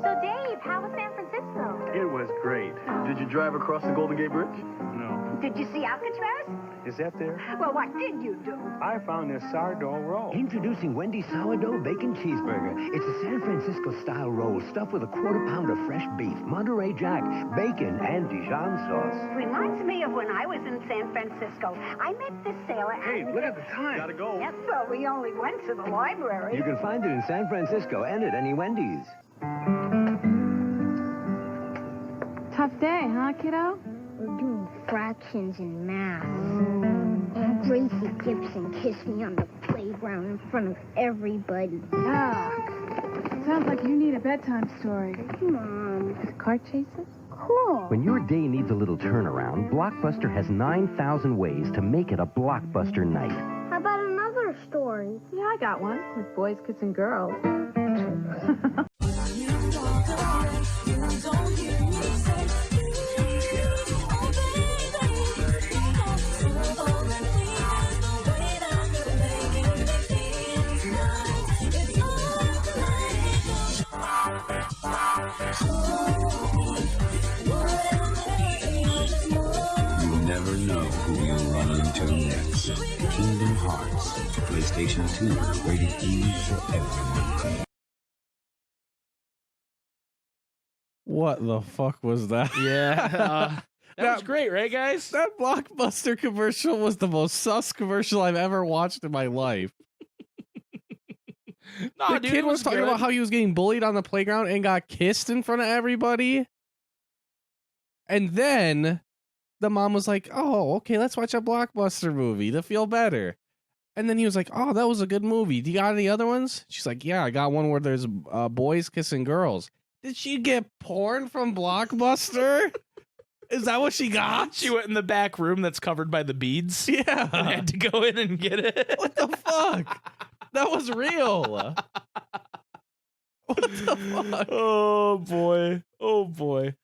So, Dave, how was San Francisco? It was great. Did you drive across the Golden Gate Bridge? No. Did you see Alcatraz? Is that there? Well, what did you do? I found this sourdough roll. Introducing Wendy Sourdough Bacon Cheeseburger. It's a San Francisco-style roll stuffed with a quarter pound of fresh beef, Monterey Jack, bacon, and Dijon sauce. Reminds me of when I was in San Francisco. I met this sailor. Hey, look at the time. Gotta go. Yes, well, we only went to the library. You can find it in San Francisco and at any Wendy's. Tough day, huh, kiddo? We're doing fractions and math. Aunt Gracie Gibson kissed me on the playground in front of everybody. Ah, sounds like you need a bedtime story. Mom. Cart chases? Cool. When your day needs a little turnaround, Blockbuster has 9,000 ways to make it a Blockbuster night. How about another story? Yeah, I got one. With boys kissing girls. You never know who you'll run into next. Kingdom Hearts, PlayStation 2, rated E for everyone. What the fuck was that? Yeah. That was great, right, guys? That Blockbuster commercial was the most sus commercial I've ever watched in my life. No, The dude, kid it was talking good. about how he was getting bullied on the playground and got kissed in front of everybody. And then the mom was like, oh, okay, let's watch a Blockbuster movie to feel better. And then he was like, oh, that was a good movie. Do you got any other ones? She's like, yeah, I got one where there's boys kissing girls. Did she get porn from Blockbuster? Is that what she got? She went in the back room that's covered by the beads. Yeah. And had to go in and get it. What the fuck? That was real. What the fuck? Oh boy. Oh boy.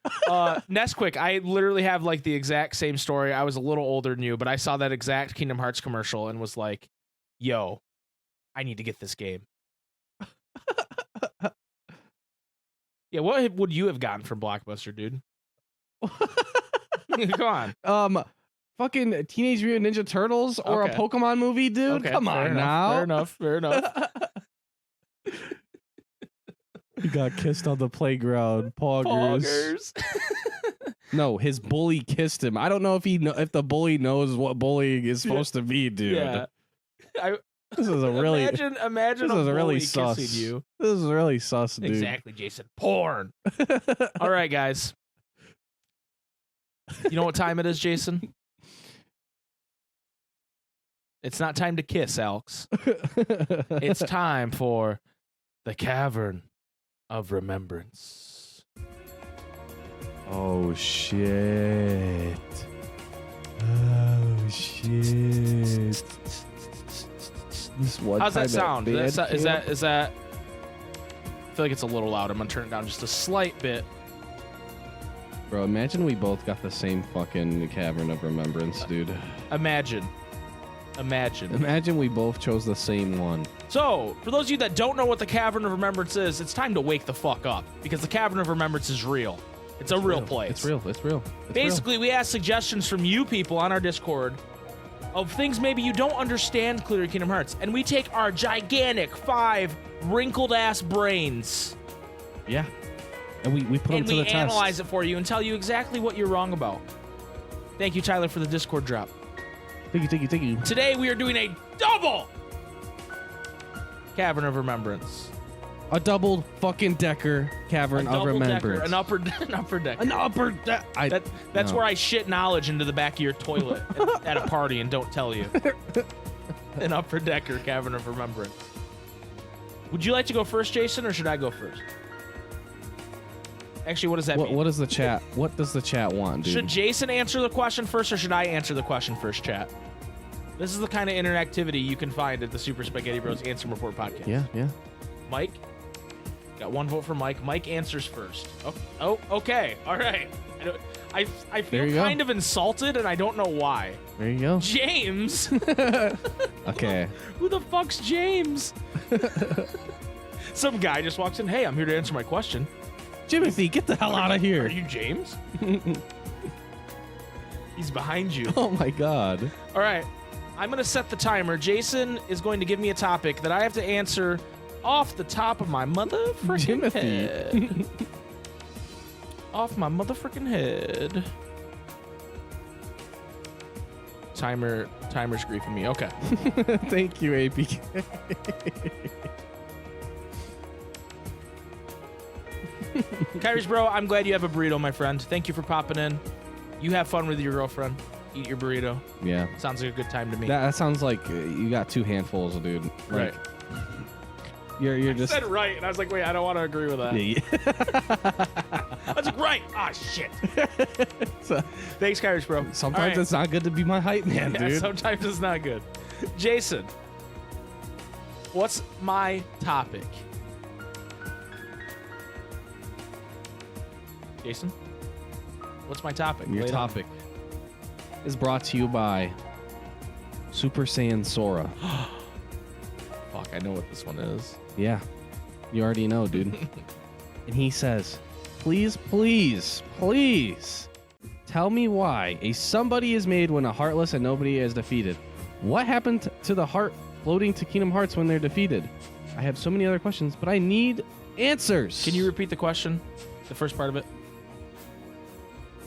Nesquik, I literally have like the exact same story. I was a little older than you, but I saw that exact Kingdom Hearts commercial and was like, yo, I need to get this game. Yeah, what would you have gotten from Blockbuster, dude? Come on. Fucking Teenage Mutant Ninja Turtles or a Okay. Pokemon movie, dude? Okay, Come on now. Fair enough. He got kissed on the playground. Poggers. No, his bully kissed him. I don't know if if the bully knows what bullying is supposed to be, dude. Yeah. This is a really imagine this a is a really bully sus. kissing you. This is really sus, dude. Exactly, Jason. Porn. All right, guys. You know what time it is, Jason? It's not time to kiss, Alex. It's time for the Cavern of Remembrance. Oh shit. Oh shit. This one How's that time sound? at Is band that, camp- is that? I feel like it's a little loud. I'm gonna turn it down just a slight bit. Bro, imagine we both got the same fucking Cavern of Remembrance, dude. Imagine. Imagine we both chose the same one. So, for those of you that don't know what the Cavern of Remembrance is, it's time to wake the fuck up because the Cavern of Remembrance is real. It's a real place. It's real. It's real. It's Basically, we ask suggestions from you people on our Discord of things maybe you don't understand clearly Kingdom Hearts, and we take our gigantic 5 wrinkled ass brains real. Yeah. And we put them to the test. And we analyze it for you and tell you exactly what you're wrong about. Thank you, Tyler, for the Discord drop. Thank you. Today we are doing a double Cavern of Remembrance. A double fucking decker Cavern of Remembrance. An upper decker. That's where I shit knowledge into the back of your toilet at a party and don't tell you. An upper decker Cavern of Remembrance. Would you like to go first, Jason, or should I go first? Actually, what does that mean? What does the chat want, dude? Should Jason answer the question first, or should I answer the question first, chat? This is the kind of interactivity you can find at the Super Spaghetti Bros Ansem Report podcast. Yeah. Mike? Got one vote for Mike. Mike answers first. Oh, okay. All right. I feel kind of insulted, and I don't know why. There you go. James? Okay. Who the fuck's James? Some guy just walks in. Hey, I'm here to answer my question. Jimothy, get the hell out of here. Are you James? He's behind you. Oh, my God. All right. I'm going to set the timer. Jason is going to give me a topic that I have to answer off the top of my motherfucking head. Off my motherfucking head. Timer's griefing me. Okay. Thank you, APK. Kyrie's bro, I'm glad you have a burrito, my friend. Thank you for popping in. You have fun with your girlfriend. Eat your burrito. Yeah. Sounds like a good time to me. That sounds like you got 2 handfuls, dude. Like, right. You're just said right, and I was like, wait, I don't want to agree with that. Yeah. I was like, right. Ah, shit. Thanks, Kyrie's bro. Sometimes it's not good to be my hype man, dude. Sometimes it's not good. Jason, what's my topic? Jason, what's my topic? Your topic is brought to you by Super Saiyan Sora. Fuck, I know what this one is. Yeah, you already know, dude. And he says, please tell me why a somebody is made when a heartless and nobody is defeated. What happened to the heart floating to Kingdom Hearts when they're defeated? I have so many other questions, but I need answers. Can you repeat the question? The first part of it?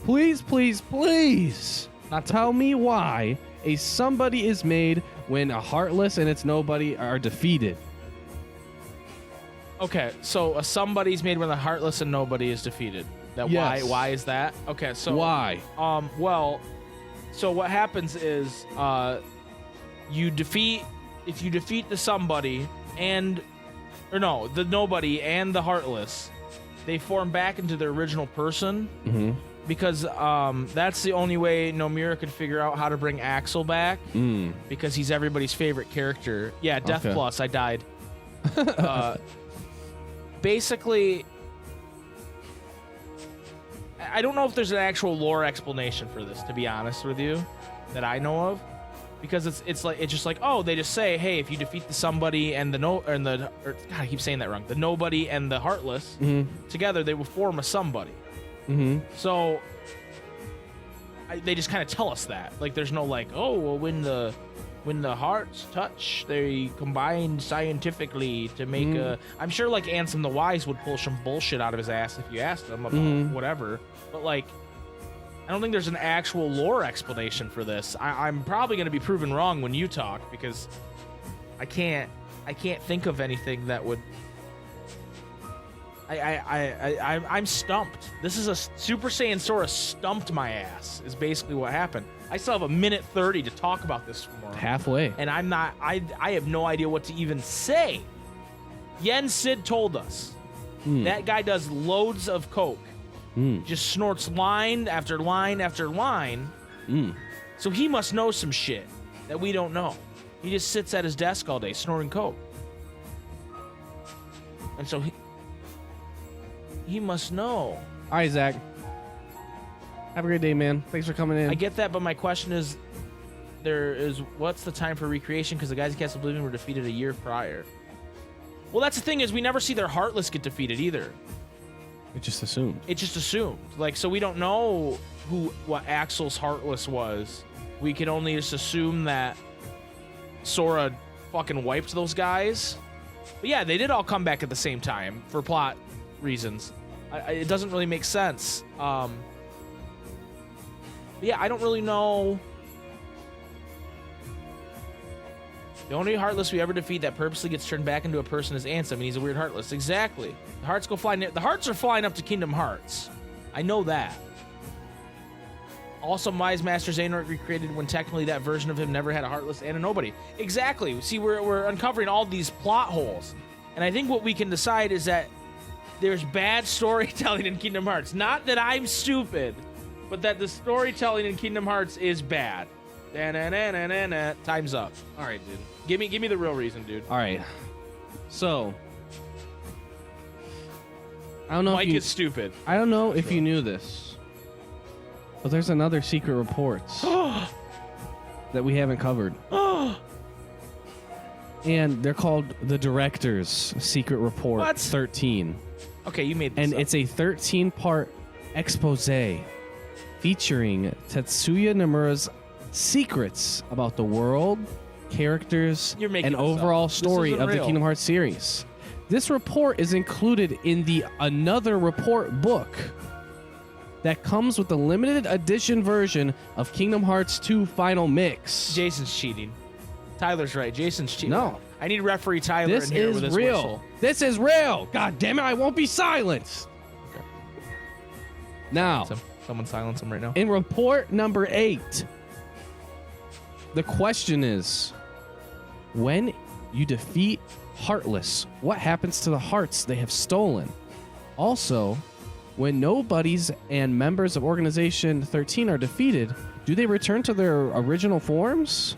Please. Now tell me why a somebody is made when a heartless and its nobody are defeated. Okay, so a somebody's made when the heartless and nobody is defeated. Yes. Why is that? Okay, so why? Well, so what happens is if you defeat the somebody the nobody and the heartless, they form back into their original person. Mm-hmm. Because that's the only way Nomura could figure out how to bring Axel back. Because he's everybody's favorite character. Yeah, Death Plus, I died. Basically, I don't know if there's an actual lore explanation for this, to be honest with you, that I know of. Because it's just like, oh, they just say, hey, if you defeat the somebody and God, I keep saying that wrong. The nobody and the heartless together, they will form a somebody. Mm-hmm. So they just kind of tell us that. Like, there's no like, oh, well, when the hearts touch, they combine scientifically to make a. I'm sure like Ansem the Wise would pull some bullshit out of his ass if you asked him about whatever. But like, I don't think there's an actual lore explanation for this. I'm probably going to be proven wrong when you talk because I can't think of anything that would. I'm stumped. This is a Super Saiyan Sora stumped my ass is basically what happened. I still have a minute 30 to talk about this tomorrow. Halfway. And I have no idea what to even say. Yen Sid told us that guy does loads of coke. Just snorts line after line after line. So he must know some shit that we don't know. He just sits at his desk all day snorting coke. And so he must know. All right, Zach. Have a great day, man. Thanks for coming in. I get that, but my question is, what's the time for recreation? Because the guys in Castle Oblivion were defeated a year prior. Well, that's the thing is we never see their Heartless get defeated either. It's just assumed. It's just assumed. Like, so we don't know what Axel's Heartless was. We can only just assume that Sora fucking wiped those guys. But yeah, they did all come back at the same time for plot reasons. It doesn't really make sense. Yeah, I don't really know. The only Heartless we ever defeat that purposely gets turned back into a person is Ansem, and he's a weird Heartless. Exactly. The hearts go flying. The hearts are flying up to Kingdom Hearts. I know that. Also, Mize Master Xehanort recreated when technically that version of him never had a Heartless and a Nobody. Exactly. See, we're uncovering all these plot holes. And I think what we can decide is that there's bad storytelling in Kingdom Hearts. Not that I'm stupid, but that the storytelling in Kingdom Hearts is bad. Da-na-na-na-na-na. Time's up. All right, dude. Give me the real reason, dude. All right. So, I don't know Mike if you, is stupid. I don't know if you knew this, but there's another secret reports that we haven't covered. And they're called the Director's Secret Report What? 13. Okay, you made this And up. it's a 13-part expose featuring Tetsuya Nomura's secrets about the world, characters, You're making and this up. overall This story isn't of the real. Kingdom Hearts series. This report is included in the Another Report book that comes with the limited edition version of Kingdom Hearts 2 Final Mix. Jason's cheating. Tyler's right. Jason's cheating. No. I need referee Tyler This in here is with his real. whistle. This is real. God damn it, I won't be silenced. Okay. Now, Someone silence him right now. in report number 8, the question is, when you defeat Heartless, what happens to the hearts they have stolen? Also, when nobodies and members of Organization 13 are defeated, do they return to their original forms?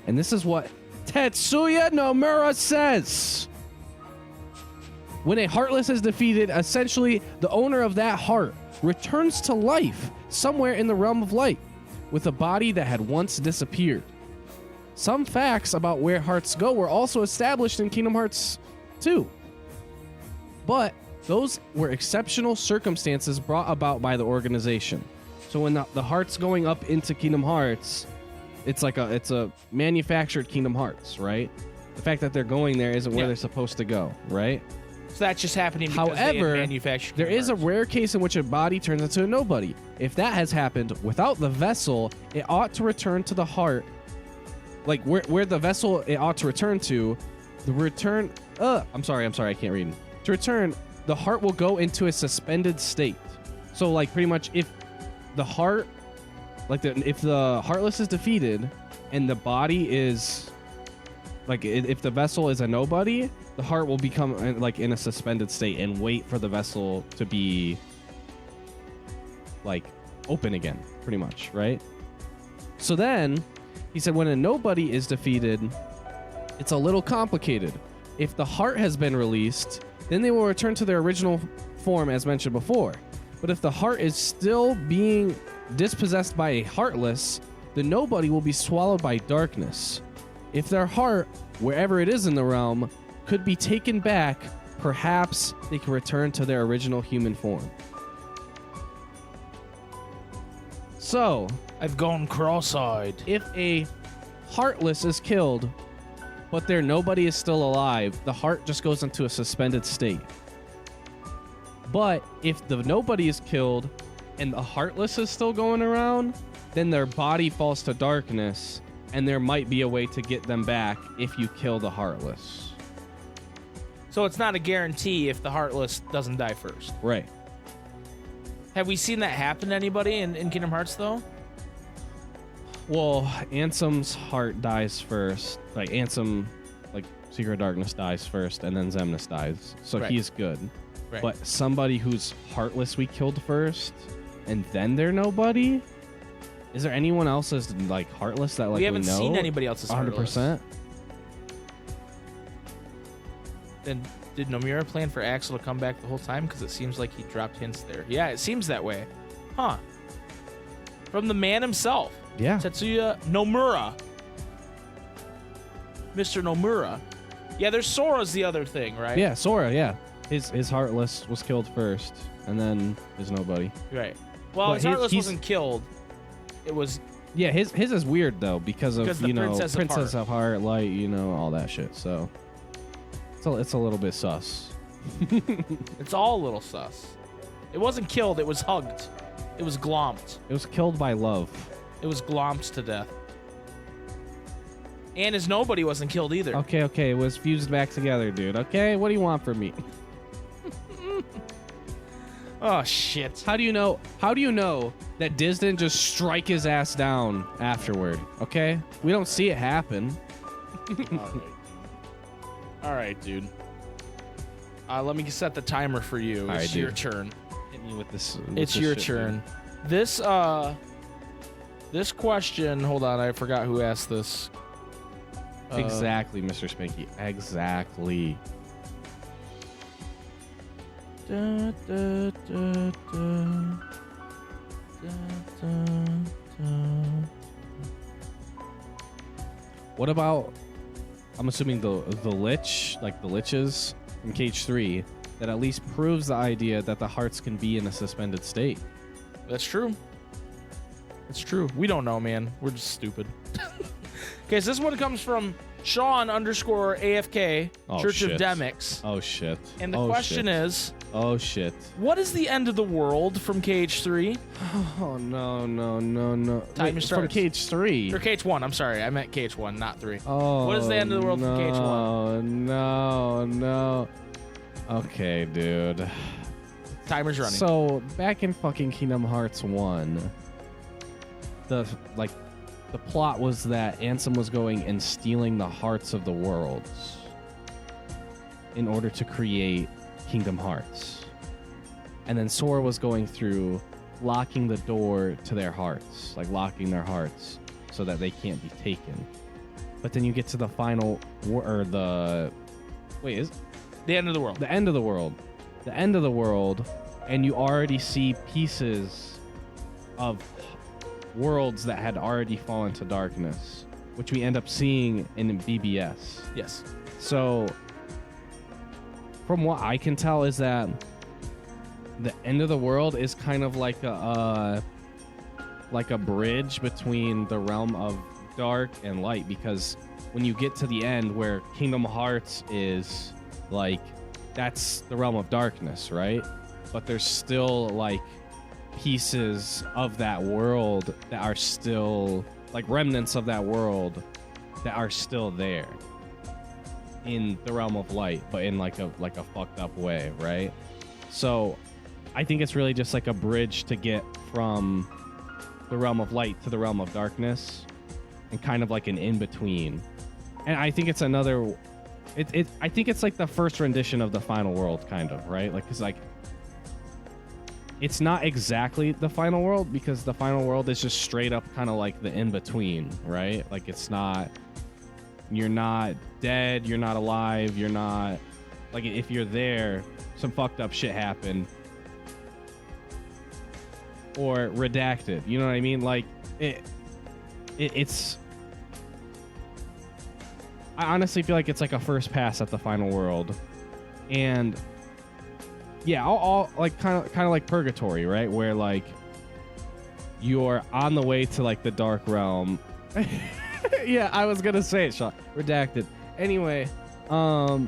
And this is what Tetsuya Nomura says. When a Heartless is defeated, essentially the owner of that heart returns to life somewhere in the realm of light with a body that had once disappeared. Some facts about where hearts go were also established in Kingdom Hearts 2. But those were exceptional circumstances brought about by the organization. So when the hearts going up into Kingdom Hearts, it's a manufactured Kingdom Hearts, right? The fact that they're going there isn't where they're supposed to go, right? So that's just happening because they had However, manufactured there is a Hearts. rare case in which a body turns into a nobody. If that has happened without the vessel, it ought to return to the heart. Like where the vessel it ought to return to, the return. I'm sorry, I can't read. To return, the heart will go into a suspended state. So like pretty much if the heart, if the Heartless is defeated, and the body is like if the vessel is a nobody, the heart will become like in a suspended state and wait for the vessel to be like open again, pretty much, right? So then he said when a nobody is defeated, it's a little complicated. If the heart has been released, then they will return to their original form as mentioned before. But if the heart is still being dispossessed by a Heartless, the nobody will be swallowed by darkness. If their heart, wherever it is in the realm, could be taken back, perhaps they can return to their original human form. So, I've gone cross-eyed. If a Heartless is killed, but their nobody is still alive, the heart just goes into a suspended state. But if the nobody is killed and the Heartless is still going around, then their body falls to darkness, and there might be a way to get them back if you kill the Heartless. So it's not a guarantee if the Heartless doesn't die first. Right. Have we seen that happen to anybody in Kingdom Hearts, though? Well, Ansem's heart dies first. Like, Ansem, like, Secret of Darkness dies first, and then Xemnas dies. So Right. he's good. Right. But somebody who's Heartless we killed first, and then they're nobody? Is there anyone else that's, like, Heartless that, like, we haven't know? seen anybody else's 100%? Then did Nomura plan for Axel to come back the whole time? Because it seems like he dropped hints there. Yeah, it seems that way. Huh. From the man himself. Yeah. Tetsuya Nomura. Mr. Nomura. Yeah, there's Sora's the other thing, right? Yeah, Sora, yeah. His Heartless was killed first, and then his nobody. Right. Well, But his Heartless he's- wasn't killed. It was... Yeah, his is weird, though, because of, Because the Princess of of Heart, Light, all that shit, so... It's a little bit sus. It's all a little sus. It wasn't killed. It was hugged. It was glomped. It was killed by love. It was glomped to death. And his nobody wasn't killed either. Okay. It was fused back together, dude. Okay, what do you want from me? Oh shit. How do you know that Diz didn't just strike his ass down afterward? Okay? We don't see it happen. All right, dude. Let me set the timer for you. All right, it's your dude. turn. Hit me with this. It's your turn. This question, hold on, I forgot who asked this. Exactly, Mr. Spanky. Exactly. Da, da, da, da. What about, I'm assuming the lich, like the liches from Cage 3, that at least proves the idea that the hearts can be in a suspended state. That's true. It's true. We don't know, man. We're just stupid. Okay, so this one comes from Sean_AFK, Church of Demix. Oh, shit. And the question is... Oh, shit. What is the end of the world from Cage 3? Oh, no. Timer starts. From Cage 3. Or Cage 1, I'm sorry. I meant Cage 1, not 3. Oh, what is the end of the world from Cage 1? No. Okay, dude. Timer's running. So, back in fucking Kingdom Hearts 1, the plot was that Ansem was going and stealing the hearts of the worlds in order to create Kingdom Hearts. And then Sora was going through locking the door to their hearts, like locking their hearts so that they can't be taken. But then you get to the final the end of the world. The end of the world. The end of the world, and you already see pieces of worlds that had already fallen to darkness, which we end up seeing in BBS. Yes. So, from what I can tell, is that the end of the world is kind of like a bridge between the realm of dark and light, because when you get to the end where Kingdom Hearts is, like, that's the realm of darkness, right? But there's still, like, pieces of that world that are still, like, remnants of that world that are still there in the realm of light, but in like a fucked up way, right? So I think it's really just like a bridge to get from the realm of light to the realm of darkness, and kind of like an in-between. And I think it's another I think it's like the first rendition of the final world, kind of, right? Like, because, like, it's not exactly the final world, because the final world is just straight up kind of like the in-between, right? Like, it's not, you're not dead, you're not alive, you're not, like, if you're there, some fucked up shit happened, or redacted, you know what I mean? Like, it's, I honestly feel like it's like a first pass at the final world. And yeah, all like kind of like Purgatory, right? Where, like, you're on the way to, like, the dark realm. Yeah, I was gonna say it, Sean. Redacted. Anyway, the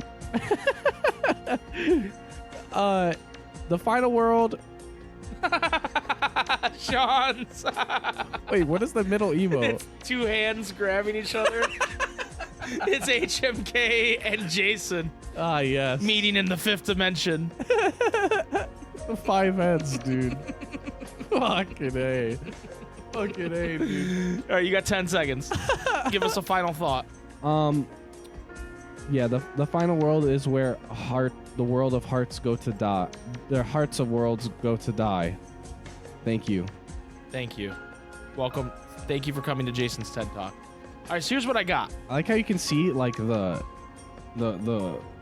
final world. Sean's. Wait, what is the middle emo? It's two hands grabbing each other. It's HMK and Jason. Ah, yes. Meeting in the fifth dimension. The 5 heads, dude. Fucking A. Fucking A, dude. All right, you got 10 seconds. Give us a final thought. Yeah, the final world is where the world of hearts go to die. Their hearts of worlds go to die. Thank you. Thank you. Welcome. Thank you for coming to Jason's TED Talk. All right, so here's what I got. I like how you can see, like, the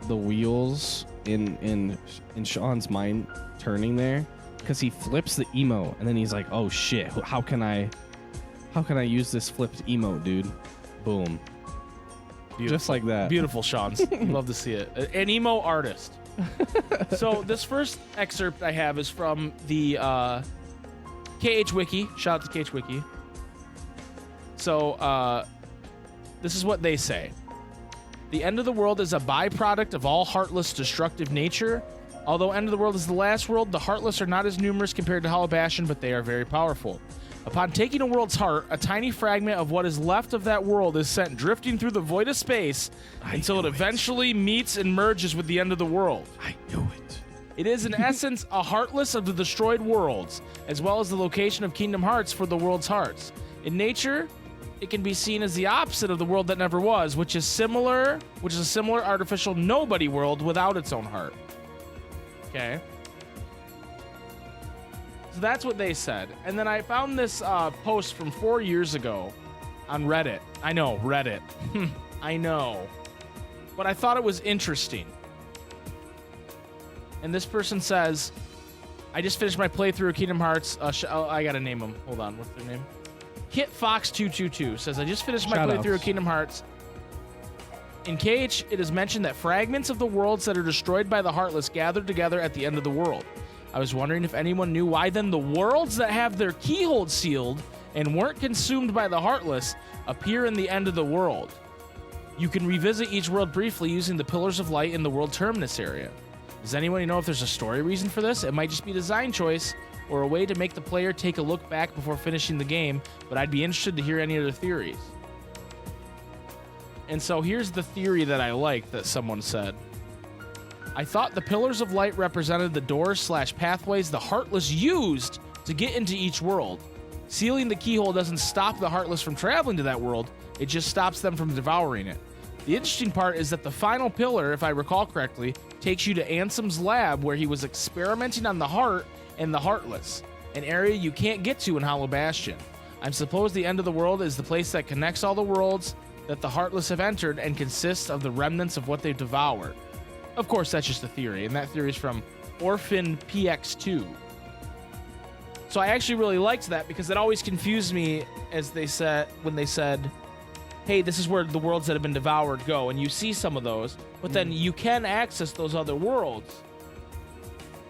wheels in Sean's mind turning there, because he flips the emote and then he's like, oh shit, how can I use this flipped emote, dude? Boom. Beautiful. Just like that. Beautiful, Sean's. Love to see it. An emo artist. So this first excerpt I have is from the KH Wiki. Shout out to KH Wiki. So this is what they say. The end of the world is a byproduct of all heartless, destructive nature. Although End of the World is the last world, the Heartless are not as numerous compared to Hollow Bastion, but they are very powerful. Upon taking a world's heart, a tiny fragment of what is left of that world is sent drifting through the void of space until it eventually meets and merges with the end of the world. I knew it. It is, in essence, a Heartless of the destroyed worlds, as well as the location of Kingdom Hearts for the world's hearts. In nature, it can be seen as the opposite of the world that never was, which is a similar artificial nobody world without its own heart. Okay. So that's what they said. And then I found this post from 4 years ago on Reddit. I know, Reddit. I know. But I thought it was interesting. And this person says, I just finished my playthrough of Kingdom Hearts. I gotta name them. Hold on, what's their name? Kit Fox222 says, I just finished my playthrough of Kingdom Hearts. In KH, it is mentioned that fragments of the worlds that are destroyed by the Heartless gathered together at the end of the world. I was wondering if anyone knew why then the worlds that have their keyholes sealed and weren't consumed by the Heartless appear in the end of the world. You can revisit each world briefly using the Pillars of Light in the World Terminus area. Does anyone know if there's a story reason for this? It might just be design choice or a way to make the player take a look back before finishing the game, but I'd be interested to hear any other theories. And so here's the theory that I like that someone said. I thought the Pillars of Light represented the doors/pathways the Heartless used to get into each world. Sealing the keyhole doesn't stop the Heartless from traveling to that world, it just stops them from devouring it. The interesting part is that the final pillar, if I recall correctly, takes you to Ansem's lab where he was experimenting on the heart and the Heartless, an area you can't get to in Hollow Bastion. I suppose the end of the world is the place that connects all the worlds that the Heartless have entered and consists of the remnants of what they've devoured. Of course, that's just a theory, and that theory is from Orphan PX2. So I actually really liked that because it always confused me as they said when they said, hey, this is where the worlds that have been devoured go, and you see some of those, but then you can access those other worlds.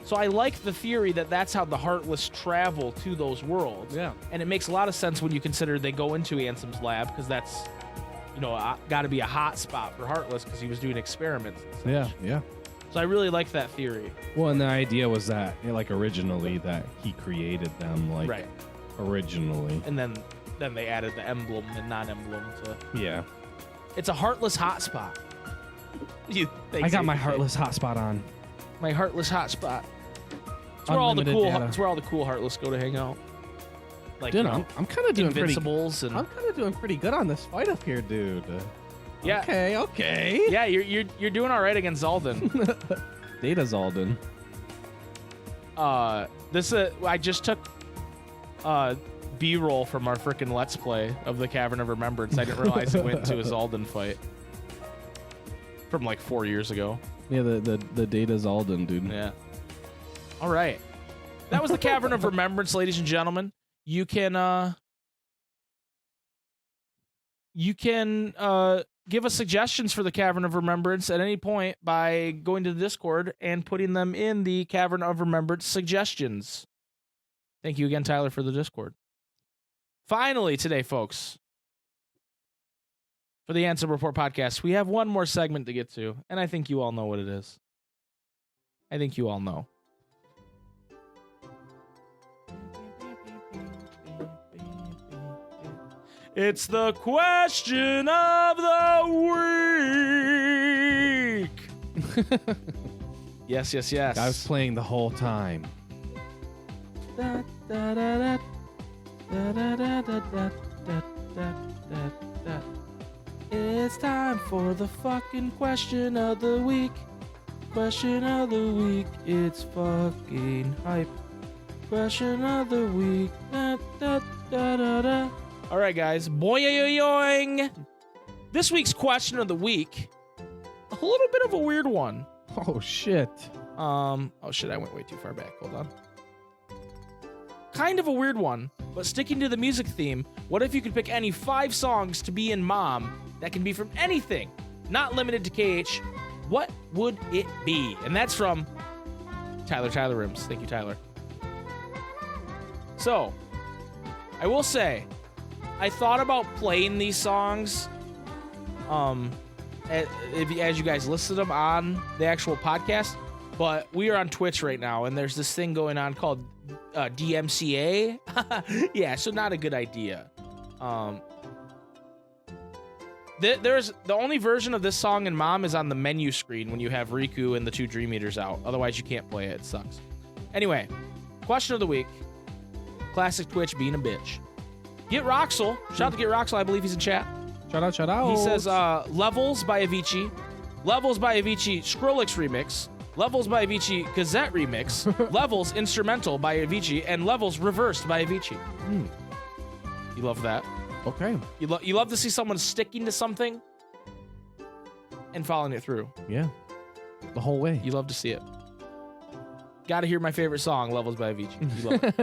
So I like the theory that that's how the Heartless travel to those worlds. Yeah. And it makes a lot of sense when you consider they go into Ansem's lab, because that's, you know, got to be a hot spot for Heartless because he was doing experiments and such. Yeah. So I really like that theory. Well, and the idea was that, like, originally that he created them, like, right. Originally. And then they added the emblem and non-emblem to... Yeah. It's a Heartless hotspot. I got my Heartless hotspot on. My Heartless hotspot. It's where all the cool Heartless go to hang out. Like, dude, you know, I'm kind of doing Invincibles I'm kind of doing pretty good on this fight up here, dude. Yeah. Okay. Yeah, you're doing all right against Zaldin. Data Zaldin. I just took B-roll from our freaking Let's Play of the Cavern of Remembrance. I didn't realize it went to a Zaldin fight from like 4 years ago. Yeah, the Data Zaldin, dude. Yeah. All right. That was the Cavern of Remembrance, ladies and gentlemen. You can give us suggestions for the Cavern of Remembrance at any point by going to the Discord and putting them in the Cavern of Remembrance suggestions. Thank you again, Tyler, for the Discord. Finally today, folks, for the Ansem Report podcast, we have one more segment to get to, and I think you all know what it is. I think you all know. It's the question of the week. Yes. I was playing the whole time. It's time for the fucking question of the week. Question of the week. It's fucking hype. Question of the week. All right, guys. Boing. This week's question of the week, a little bit of a weird one. Oh shit. Oh shit, I went way too far back. Hold on. Kind of a weird one, but sticking to the music theme, what if you could pick any 5 songs to be in Mom that can be from anything, not limited to KH? What would it be? And that's from Tyler Rims. Thank you, Tyler. So, I will say, I thought about playing these songs as you guys listed them on the actual podcast, But we are on Twitch right now, and there's this thing going on called DMCA. Yeah, so not a good idea. There's the only version of this song in Mom is on the menu screen when you have Riku and the 2 Dream Eaters out. Otherwise, you can't play it. It sucks. Anyway, question of the week. Classic Twitch being a bitch. Get Roxel. Shout out to Get Roxel. I believe he's in chat. Shout out. He says, Levels by Avicii. Levels by Avicii Skrillex remix. Levels by Avicii Gazette remix. Levels instrumental by Avicii. And Levels reversed by Avicii. You love that. Okay. You love to see someone sticking to something and following it through. Yeah. The whole way. You love to see it. Gotta hear my favorite song, Levels by Avicii. You love it.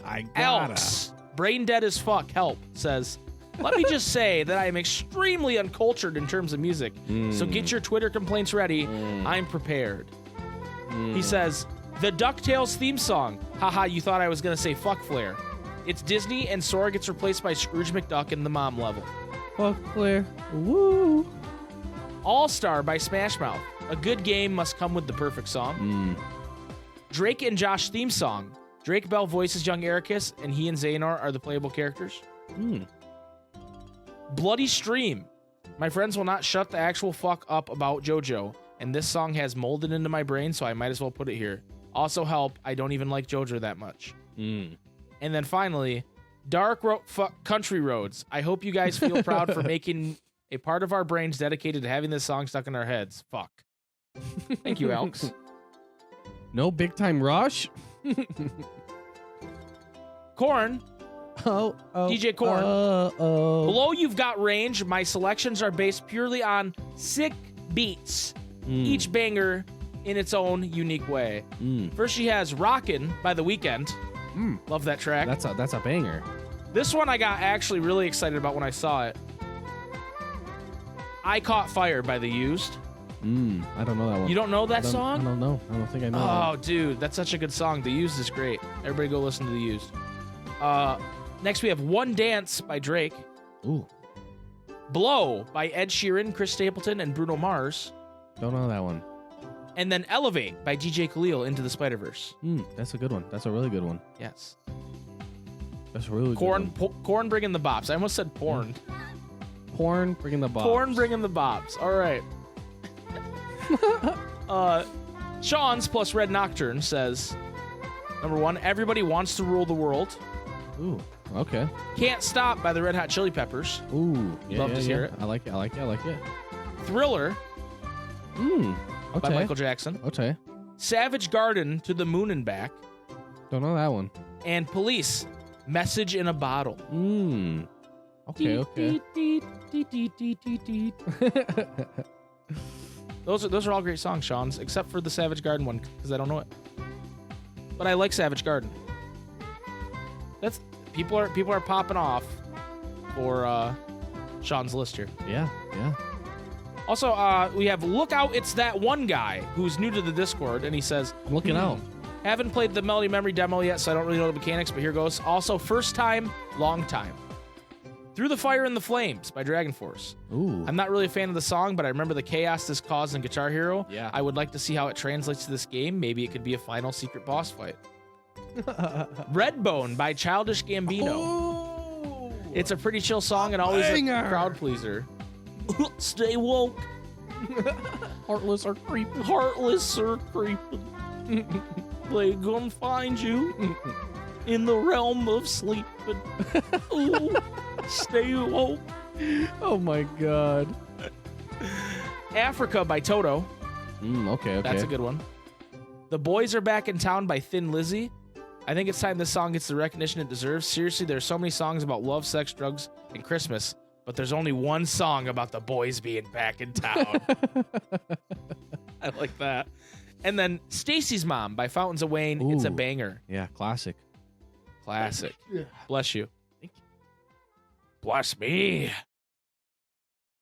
I gotta. Elks, brain dead as fuck, help, says, let me just say that I am extremely uncultured in terms of music. So get your Twitter complaints ready. I'm prepared. He says, the DuckTales theme song. Haha, you thought I was gonna say fuck Flair. It's Disney and Sora gets replaced by Scrooge McDuck in the mom level. Fuck Flair. Woo. All-Star by Smash Mouth. A good game must come with the perfect song. Drake and Josh theme song. Drake Bell voices young Ericus, and he and Xehanort are the playable characters. Bloody Stream. My friends will not shut the actual fuck up about JoJo, and this song has molded into my brain, so I might as well put it here. Also help, I don't even like JoJo that much. And then finally, Country Roads. I hope you guys feel proud for making a part of our brains dedicated to having this song stuck in our heads. Fuck. Thank you, Elks. No big time rush. Corn. DJ Corn. Below You've Got Range, my selections are based purely on sick beats. Each banger in its own unique way. First, she has Rockin' by The Weeknd. Love that track. That's a banger. This one I got actually really excited about when I saw it. I Caught Fire by The Used. I don't know that one. You don't know that song? I don't know. I don't think I know. Oh, dude, that's such a good song. The Used is great. Everybody go listen to The Used. Next we have One Dance by Drake. Ooh. Blow by Ed Sheeran, Chris Stapleton, and Bruno Mars. Don't know that one. And then Elevate by DJ Khalil, Into the Spider-Verse. That's a good one. That's a really good one. Yes. That's a really good one. Corn bringing the bops. I almost said porn. Porn bringing the bops. Corn bringing the bops. All right. Sean's plus Red Nocturne says, number 1, Everybody Wants to Rule the World. Ooh, okay. Can't Stop by the Red Hot Chili Peppers. Ooh, Love to hear it. I like it. Thriller. Okay. By Michael Jackson. Okay. Savage Garden, To the Moon and Back. Don't know that one. And Police, Message in a Bottle. Okay. Those are all great songs, Sean's, except for the Savage Garden one, because I don't know it. But I like Savage Garden. That's people are popping off for Sean's list here. Yeah. Also, we have Look Out, It's That One Guy, who's new to the Discord, and he says, I'm looking out. Haven't played the Melody Memory demo yet, so I don't really know the mechanics, but here goes. Also, first time, long time. Through the Fire and the Flames by Dragon Force. Ooh. I'm not really a fan of the song, but I remember the chaos this caused in Guitar Hero. Yeah. I would like to see how it translates to this game. Maybe it could be a final secret boss fight. Redbone by Childish Gambino. Ooh. It's a pretty chill song and always a crowd pleaser. Stay woke. Heartless or creeping. Heartless or creeping. They gonna find you in the realm of sleeping. Ooh, stay woke. Oh my god. Africa by Toto. Okay. That's a good one. The Boys Are Back in Town by Thin Lizzy. I think it's time this song gets the recognition it deserves. Seriously, there's so many songs about love, sex, drugs, and Christmas, but there's only one song about the boys being back in town. I like that. And then Stacy's Mom by Fountains of Wayne. Ooh. It's a banger. Yeah, classic. Bless you. Thank you. Bless me.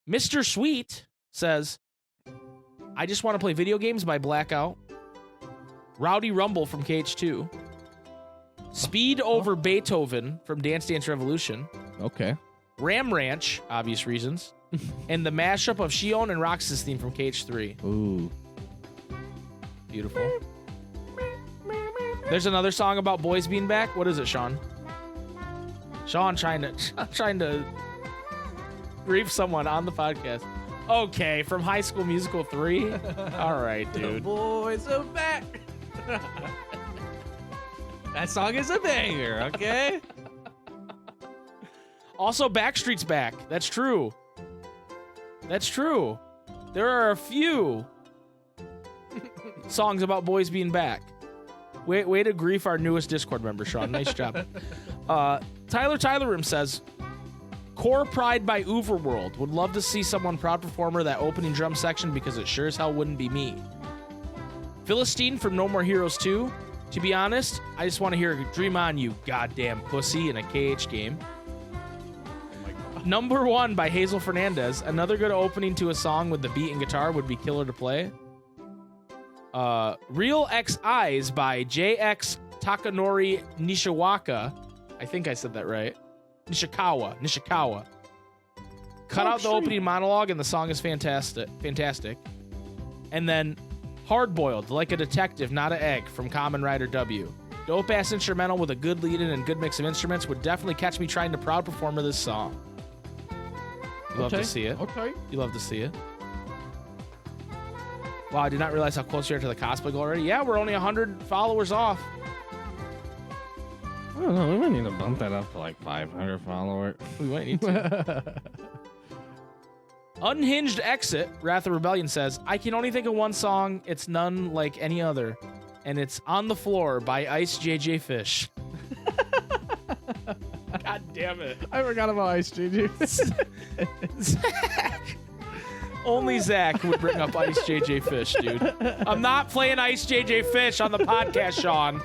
Mr. Sweet says, I just want to play video games by Blackout. Rowdy Rumble from KH2. Speed Over Beethoven from Dance Dance Revolution. Okay. Ram Ranch, obvious reasons. And the mashup of Shion and Roxas theme from KH3. Ooh. Beautiful. There's another song about boys being back. What is it, Sean? Sean trying to grief someone on the podcast. Okay, from High School Musical 3. All right, dude. The boys are back. That song is a banger, okay? Also, Backstreet's back. That's true. That's true. There are a few songs about boys being back. Way to grief our newest Discord member, Sean. Nice job. Tyler Room says, Core Pride by Overworld. Would love to see someone proud performer that opening drum section because it sure as hell wouldn't be me. Philistine from No More Heroes 2. To be honest, I just want to hear Dream On You Goddamn Pussy in a KH game. Number 1 by Hazel Fernandez. Another good opening to a song with the beat and guitar would be killer to play. Real X Eyes by JX Takanori Nishiwaka. I think I said that right. Nishikawa. Cut out the opening monologue and the song is fantastic. And then Hard Boiled, Like a Detective, Not an Egg from Kamen Rider W. Dope ass instrumental with a good lead in and good mix of instruments would definitely catch me trying to proud performer this song. You love to see it. Okay. You love to see it. Wow, I did not realize how close you are to the cosplay goal already. Yeah, we're only 100 followers off. I don't know. We might need to bump that up to like 500 followers. We might need to. Unhinged Exit, Wrath of Rebellion says, I can only think of one song. It's none like any other. And it's On the Floor by Ice JJ Fish. God damn it. I forgot about Ice JJ. Zach. Only Zach would bring up Ice JJ Fish, dude. I'm not playing Ice JJ Fish on the podcast, Sean.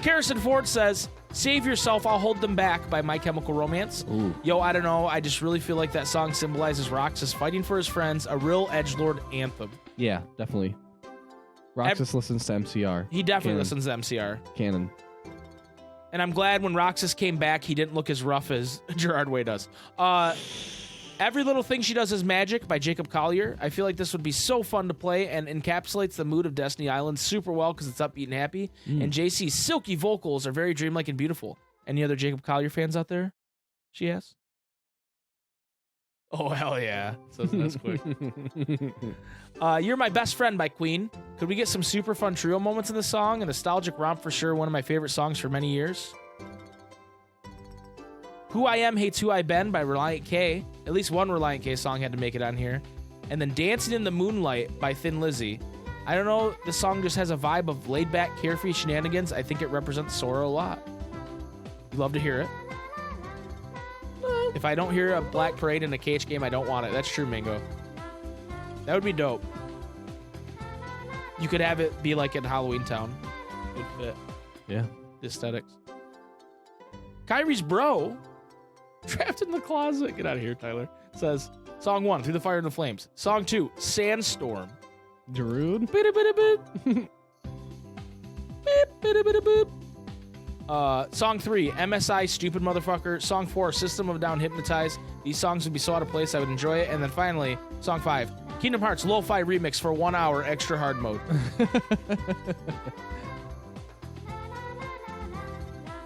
Harrison Ford says, Save Yourself, I'll Hold Them Back by My Chemical Romance. Ooh. Yo, I don't know. I just really feel like that song symbolizes Roxas fighting for his friends, a real edgelord anthem. Yeah, definitely. Roxas listens to MCR. He definitely Canon. listens to MCR. Canon. And I'm glad when Roxas came back, he didn't look as rough as Gerard Way does. Every Little Thing She Does Is Magic by Jacob Collier. I feel like this would be so fun to play and encapsulates the mood of Destiny Island super well because it's upbeat and happy. And JC's silky vocals are very dreamlike and beautiful. Any other Jacob Collier fans out there? She asks. Oh, hell yeah. Says that's quick. You're My Best Friend by Queen. Could we get some super fun trio moments in the song? A nostalgic romp for sure. One of my favorite songs for many years. Who I Am Hates Who I've Been by Reliant K. At least one Reliant K song had to make it on here. And then Dancing in the Moonlight by Thin Lizzy. I don't know, the song just has a vibe of laid-back, carefree shenanigans. I think it represents Sora a lot. Love to hear it. If I don't hear a Black Parade in a KH game, I don't want it. That's true, Mingo. That would be dope. You could have it be like in Halloween Town. Would fit. Yeah. The aesthetics. Kyrie's bro, trapped in the closet. Get out of here, Tyler. Says, Song 1, Through the Fire and the Flames. Song 2, Sandstorm. Darude. Song 3, MSI, Stupid Motherfucker. Song 4, System of a Down, Hypnotize. These songs would be so out of place, I would enjoy it. And then finally, Song 5, Kingdom Hearts Lo-Fi Remix for 1 hour, extra hard mode.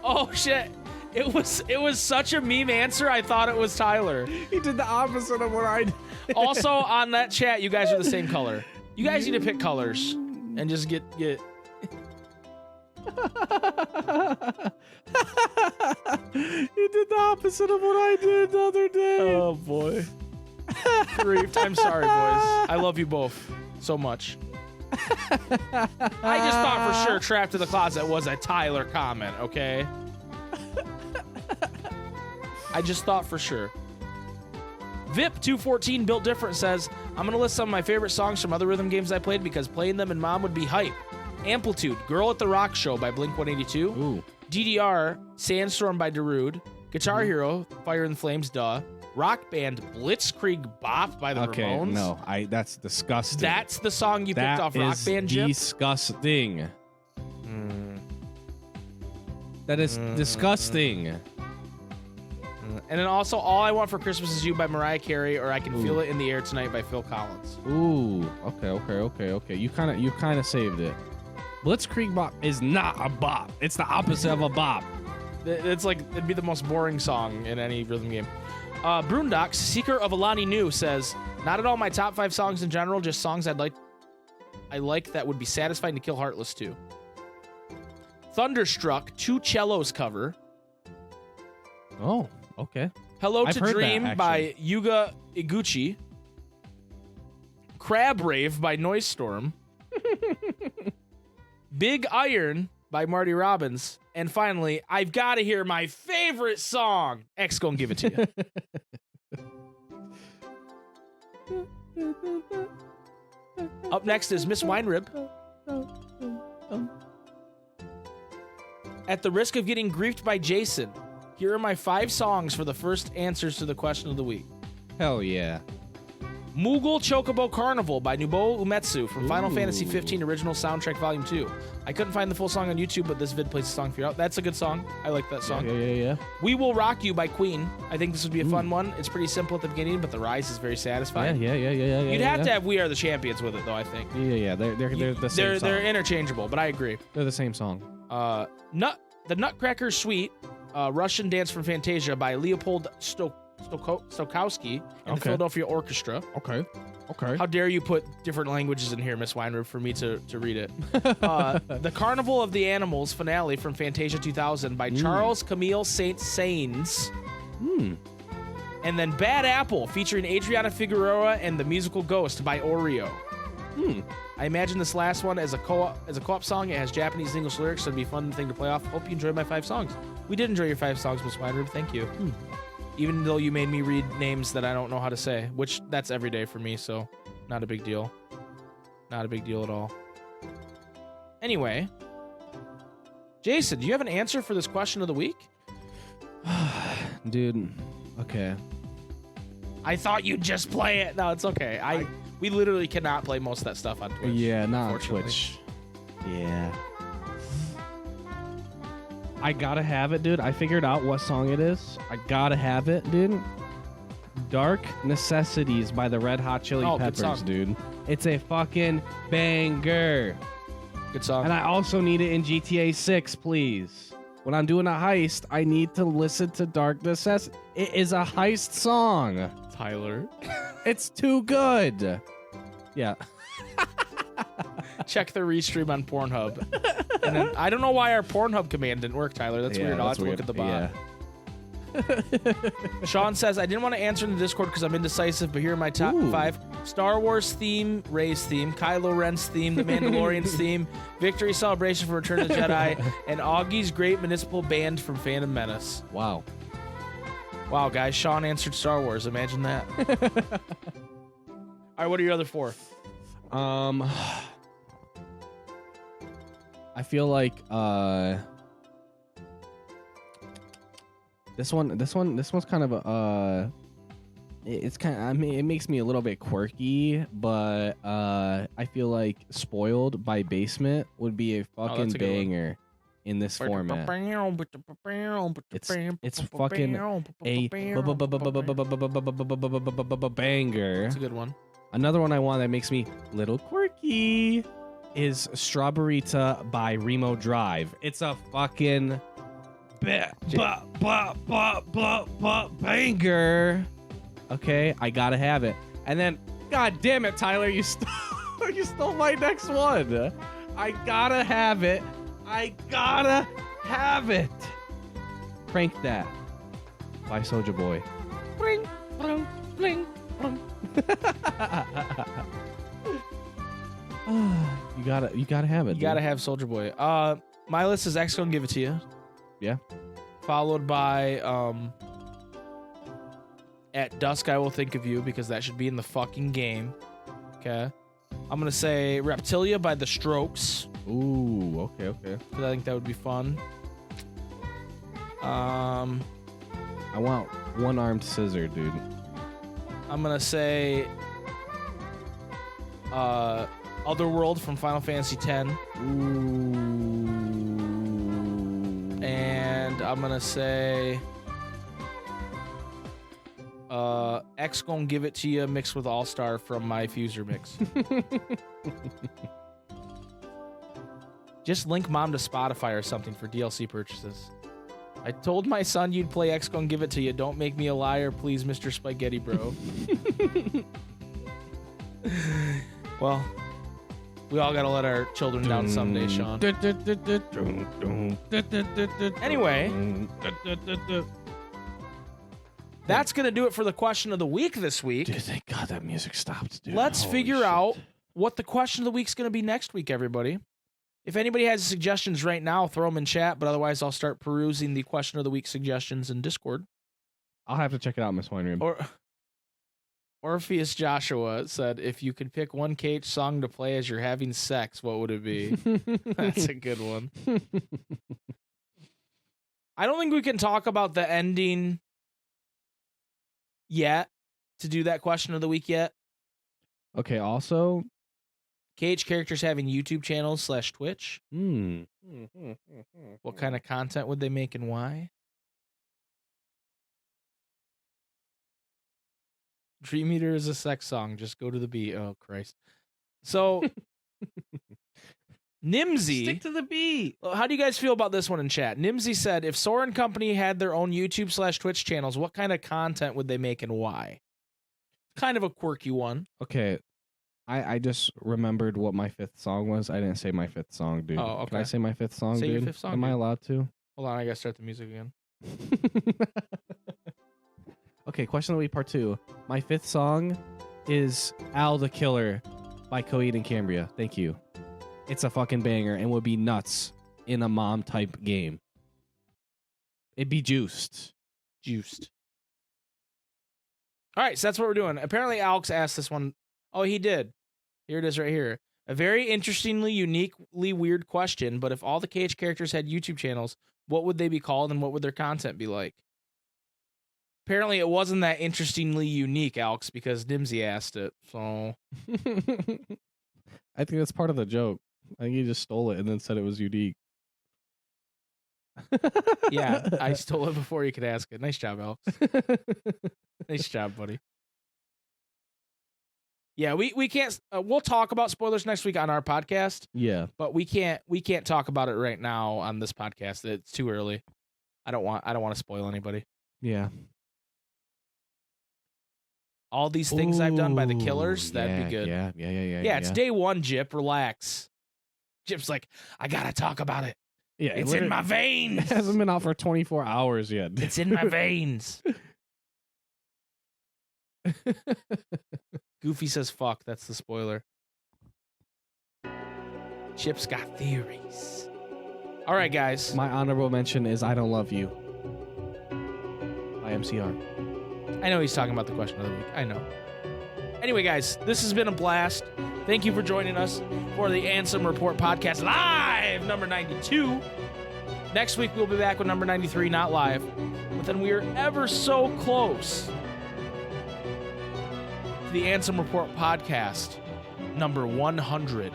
Oh, shit. It was such a meme answer, I thought it was Tyler. He did the opposite of what I did. Also, on that chat, you guys are the same color. You guys need to pick colors and just get... You did the opposite of what I did the other day. Oh, boy. Grief. I'm sorry, boys. I love you both so much. I just thought for sure Trapped in the Closet was a Tyler comment, okay? I just thought for sure. VIP214 Built Different says, I'm going to list some of my favorite songs from other rhythm games I played because playing them in Mom would be hype. Amplitude, Girl at the Rock Show by Blink-182. Ooh. DDR, Sandstorm by Darude. Guitar Hero, Fire and Flames, duh. Rock Band, Blitzkrieg Bop by the Ramones. No, that's disgusting. That's the song you picked off Rock Band, Jip? Disgusting. That is disgusting. And then also, All I Want for Christmas Is You by Mariah Carey, or I Can Feel It in the Air Tonight by Phil Collins. Ooh, okay. You kind of saved it. Blitzkrieg Bop is not a bop. It's the opposite of a bop. It's like, it'd be the most boring song in any rhythm game. Broondocks, Seeker of Alani Nu, says, not at all my top 5 songs in general, just songs I like that would be satisfying to kill Heartless to. Thunderstruck, Two Cellos cover. Oh, okay. Hello I've to heard Dream that, by Yuga Iguchi. Crab Rave by Noise Storm. Big Iron by Marty Robbins. And finally, I've got to hear my favorite song. X gonna give it to you. Up next is Miss Weinrib. At the risk of getting griefed by Jason, here are my 5 songs for the first answers to the question of the week. Hell yeah. Moogle Chocobo Carnival by Nobuo Uematsu from Final Fantasy 15 Original Soundtrack Volume 2. I couldn't find the full song on YouTube, but this vid plays the song for you out. That's a good song. I like that song. Yeah. We Will Rock You by Queen. I think this would be a fun one. It's pretty simple at the beginning, but the rise is very satisfying. Yeah. You'd have to have We Are the Champions with it, though, I think. Yeah. They're the same song. They're interchangeable, but I agree. They're the same song. The Nutcracker Suite, Russian Dance from Fantasia by Leopold Stokowski and the Philadelphia Orchestra. Okay. How dare you put different languages in here, Miss Weinrib, for me to read it. The Carnival of the Animals finale from Fantasia 2000 by Charles Camille Saint-Saëns. And then Bad Apple featuring Adriana Figueroa and the Musical Ghost by Oreo. I imagine this last one as a co-op song. It has Japanese and English lyrics, so it'd be a fun thing to play off. Hope you enjoyed my 5 songs. We did enjoy your 5 songs, Miss Weinrib. Thank you. Even though you made me read names that I don't know how to say, which that's every day for me, so not a big deal. Not a big deal at all. Anyway, Jason, do you have an answer for this question of the week? Dude, okay. I thought you'd just play it. No, it's okay. We literally cannot play most of that stuff on Twitch. Yeah, not on Twitch. Yeah. I gotta have it, dude. I figured out what song it is. I gotta have it, dude. Dark Necessities by the Red Hot Chili Peppers, dude. It's a fucking banger. Good song. And I also need it in GTA 6, please. When I'm doing a heist, I need to listen to Dark Necessities. It is a heist song. Tyler. It's too good. Yeah. Check the restream on Pornhub. And then, I don't know why our Pornhub command didn't work, Tyler. That's weird. I'll have to look at the bot. Yeah. Sean says, I didn't want to answer in the Discord because I'm indecisive, but here are my top 5. Star Wars theme, Rey's theme, Kylo Ren's theme, The Mandalorian's theme, Victory Celebration for Return of the Jedi, and Augie's Great Municipal Band from Phantom Menace. Wow. Wow, guys. Sean answered Star Wars. Imagine that. All right, what are your other 4? I feel like this one's kind of it's kind of, I mean, it makes me a little bit quirky, but I feel like Spoiled by Basement would be a fucking banger in this format. It's fucking a banger. It's a good one. Another one I want that makes me a little quirky is Strawberryta by Remo Drive. It's a fucking banger. Okay, I gotta have it. And then, god damn it, Tyler, you stole my next one. I gotta have it. I gotta have it. Crank That by Soulja Boy. Bling, bling, bling, bling. You gotta have it. You gotta have Soulja Boy. My list is X gonna give it to you. Yeah. Followed by At Dusk I Will Think of You, because that should be in the fucking game. Okay. I'm gonna say Reptilia by The Strokes. Ooh, okay. Because I think that would be fun. I want One Armed Scissor, dude. I'm gonna say Otherworld from Final Fantasy X. Ooh. And I'm gonna say X gonna give it to you mixed with All Star from my Fuser mix. Just link mom to Spotify or something for DLC purchases. I told my son you'd play X gonna give it to you. Don't make me a liar, please, Mr. SpikeGhetti, bro. Well, we all gotta let our children down someday, Sean. Anyway, that's gonna do it for the question of the week this week. Dude, thank God that music stopped, dude. Let's Holy figure shit. out what the question of the week's gonna be next week, everybody. If anybody has suggestions right now, throw them in chat, but otherwise I'll start perusing the question of the week suggestions in Discord. I'll have to check it out, Miss Wineroom. Or Orpheus Joshua said, if you could pick one KH song to play as you're having sex, what would it be? That's a good one. I don't think we can talk about the ending yet to do that question of the week yet. Okay, also... KH characters having YouTube channels / Twitch. What kind of content would they make and why? Dream Eater is a sex song. Just go to the beat. Oh, Christ. So, Nimsy. Stick to the beat. How do you guys feel about this one in chat? Nimsy said, if Sora and company had their own YouTube / Twitch channels, what kind of content would they make and why? Kind of a quirky one. Okay. I just remembered what my 5th song was. I didn't say my 5th song, dude. Oh, okay. Can I say my 5th song, Say dude? your 5th song, Am I dude. allowed to? Hold on, I gotta start the music again. Okay, question of the week part 2. My 5th song is Al the Killer by Coed and Cambria. Thank you. It's a fucking banger and would be nuts in a mom type game. It'd be juiced. All right, so that's what we're doing. Apparently, Alex asked this one. Oh, he did. Here it is right here. A very interestingly, uniquely weird question, but if all the KH characters had YouTube channels, what would they be called and what would their content be like? Apparently, it wasn't that interestingly unique, Alex, because Nimsy asked it, so... I think that's part of the joke. I think he just stole it and then said it was unique. Yeah, I stole it before you could ask it. Nice job, Alex. Nice job, buddy. Yeah, we can't. We'll talk about spoilers next week on our podcast. Yeah, but we can't talk about it right now on this podcast. It's too early. I don't want to spoil anybody. Yeah. All these things I've done by the Killers, that'd be good. Yeah. Yeah, it's day one, Jip. Relax. Jip's like, I gotta talk about it. Yeah, it's in my veins. It hasn't been out for 24 hours yet. It's in my veins. Goofy says fuck. That's the spoiler. Chip's got theories. All right, guys. My honorable mention is I Don't Love You by MCR. I know he's talking about the question of the week. I know. Anyway, guys, this has been a blast. Thank you for joining us for the Ansem Report podcast live, number 92. Next week, we'll be back with number 93, not live. But then we are ever so close to the Ansem Report podcast, number 100.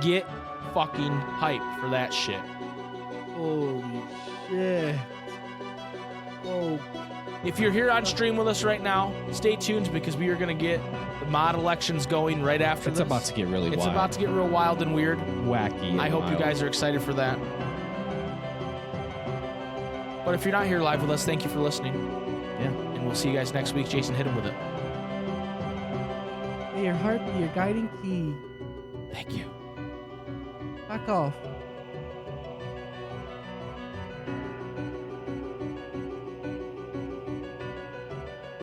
Get fucking hype for that shit. Holy shit. Oh. If you're here on stream with us right now, stay tuned because we are going to get the mod elections going right after this. It's about to get really wild. It's about to get real wild and weird. Wacky. I hope wild. you guys are excited for that. But if you're not here live with us, thank you for listening. Yeah. And we'll see you guys next week. Jason, hit him with it. Hey, your heartbeat, your guiding key. Thank you. Fuck off.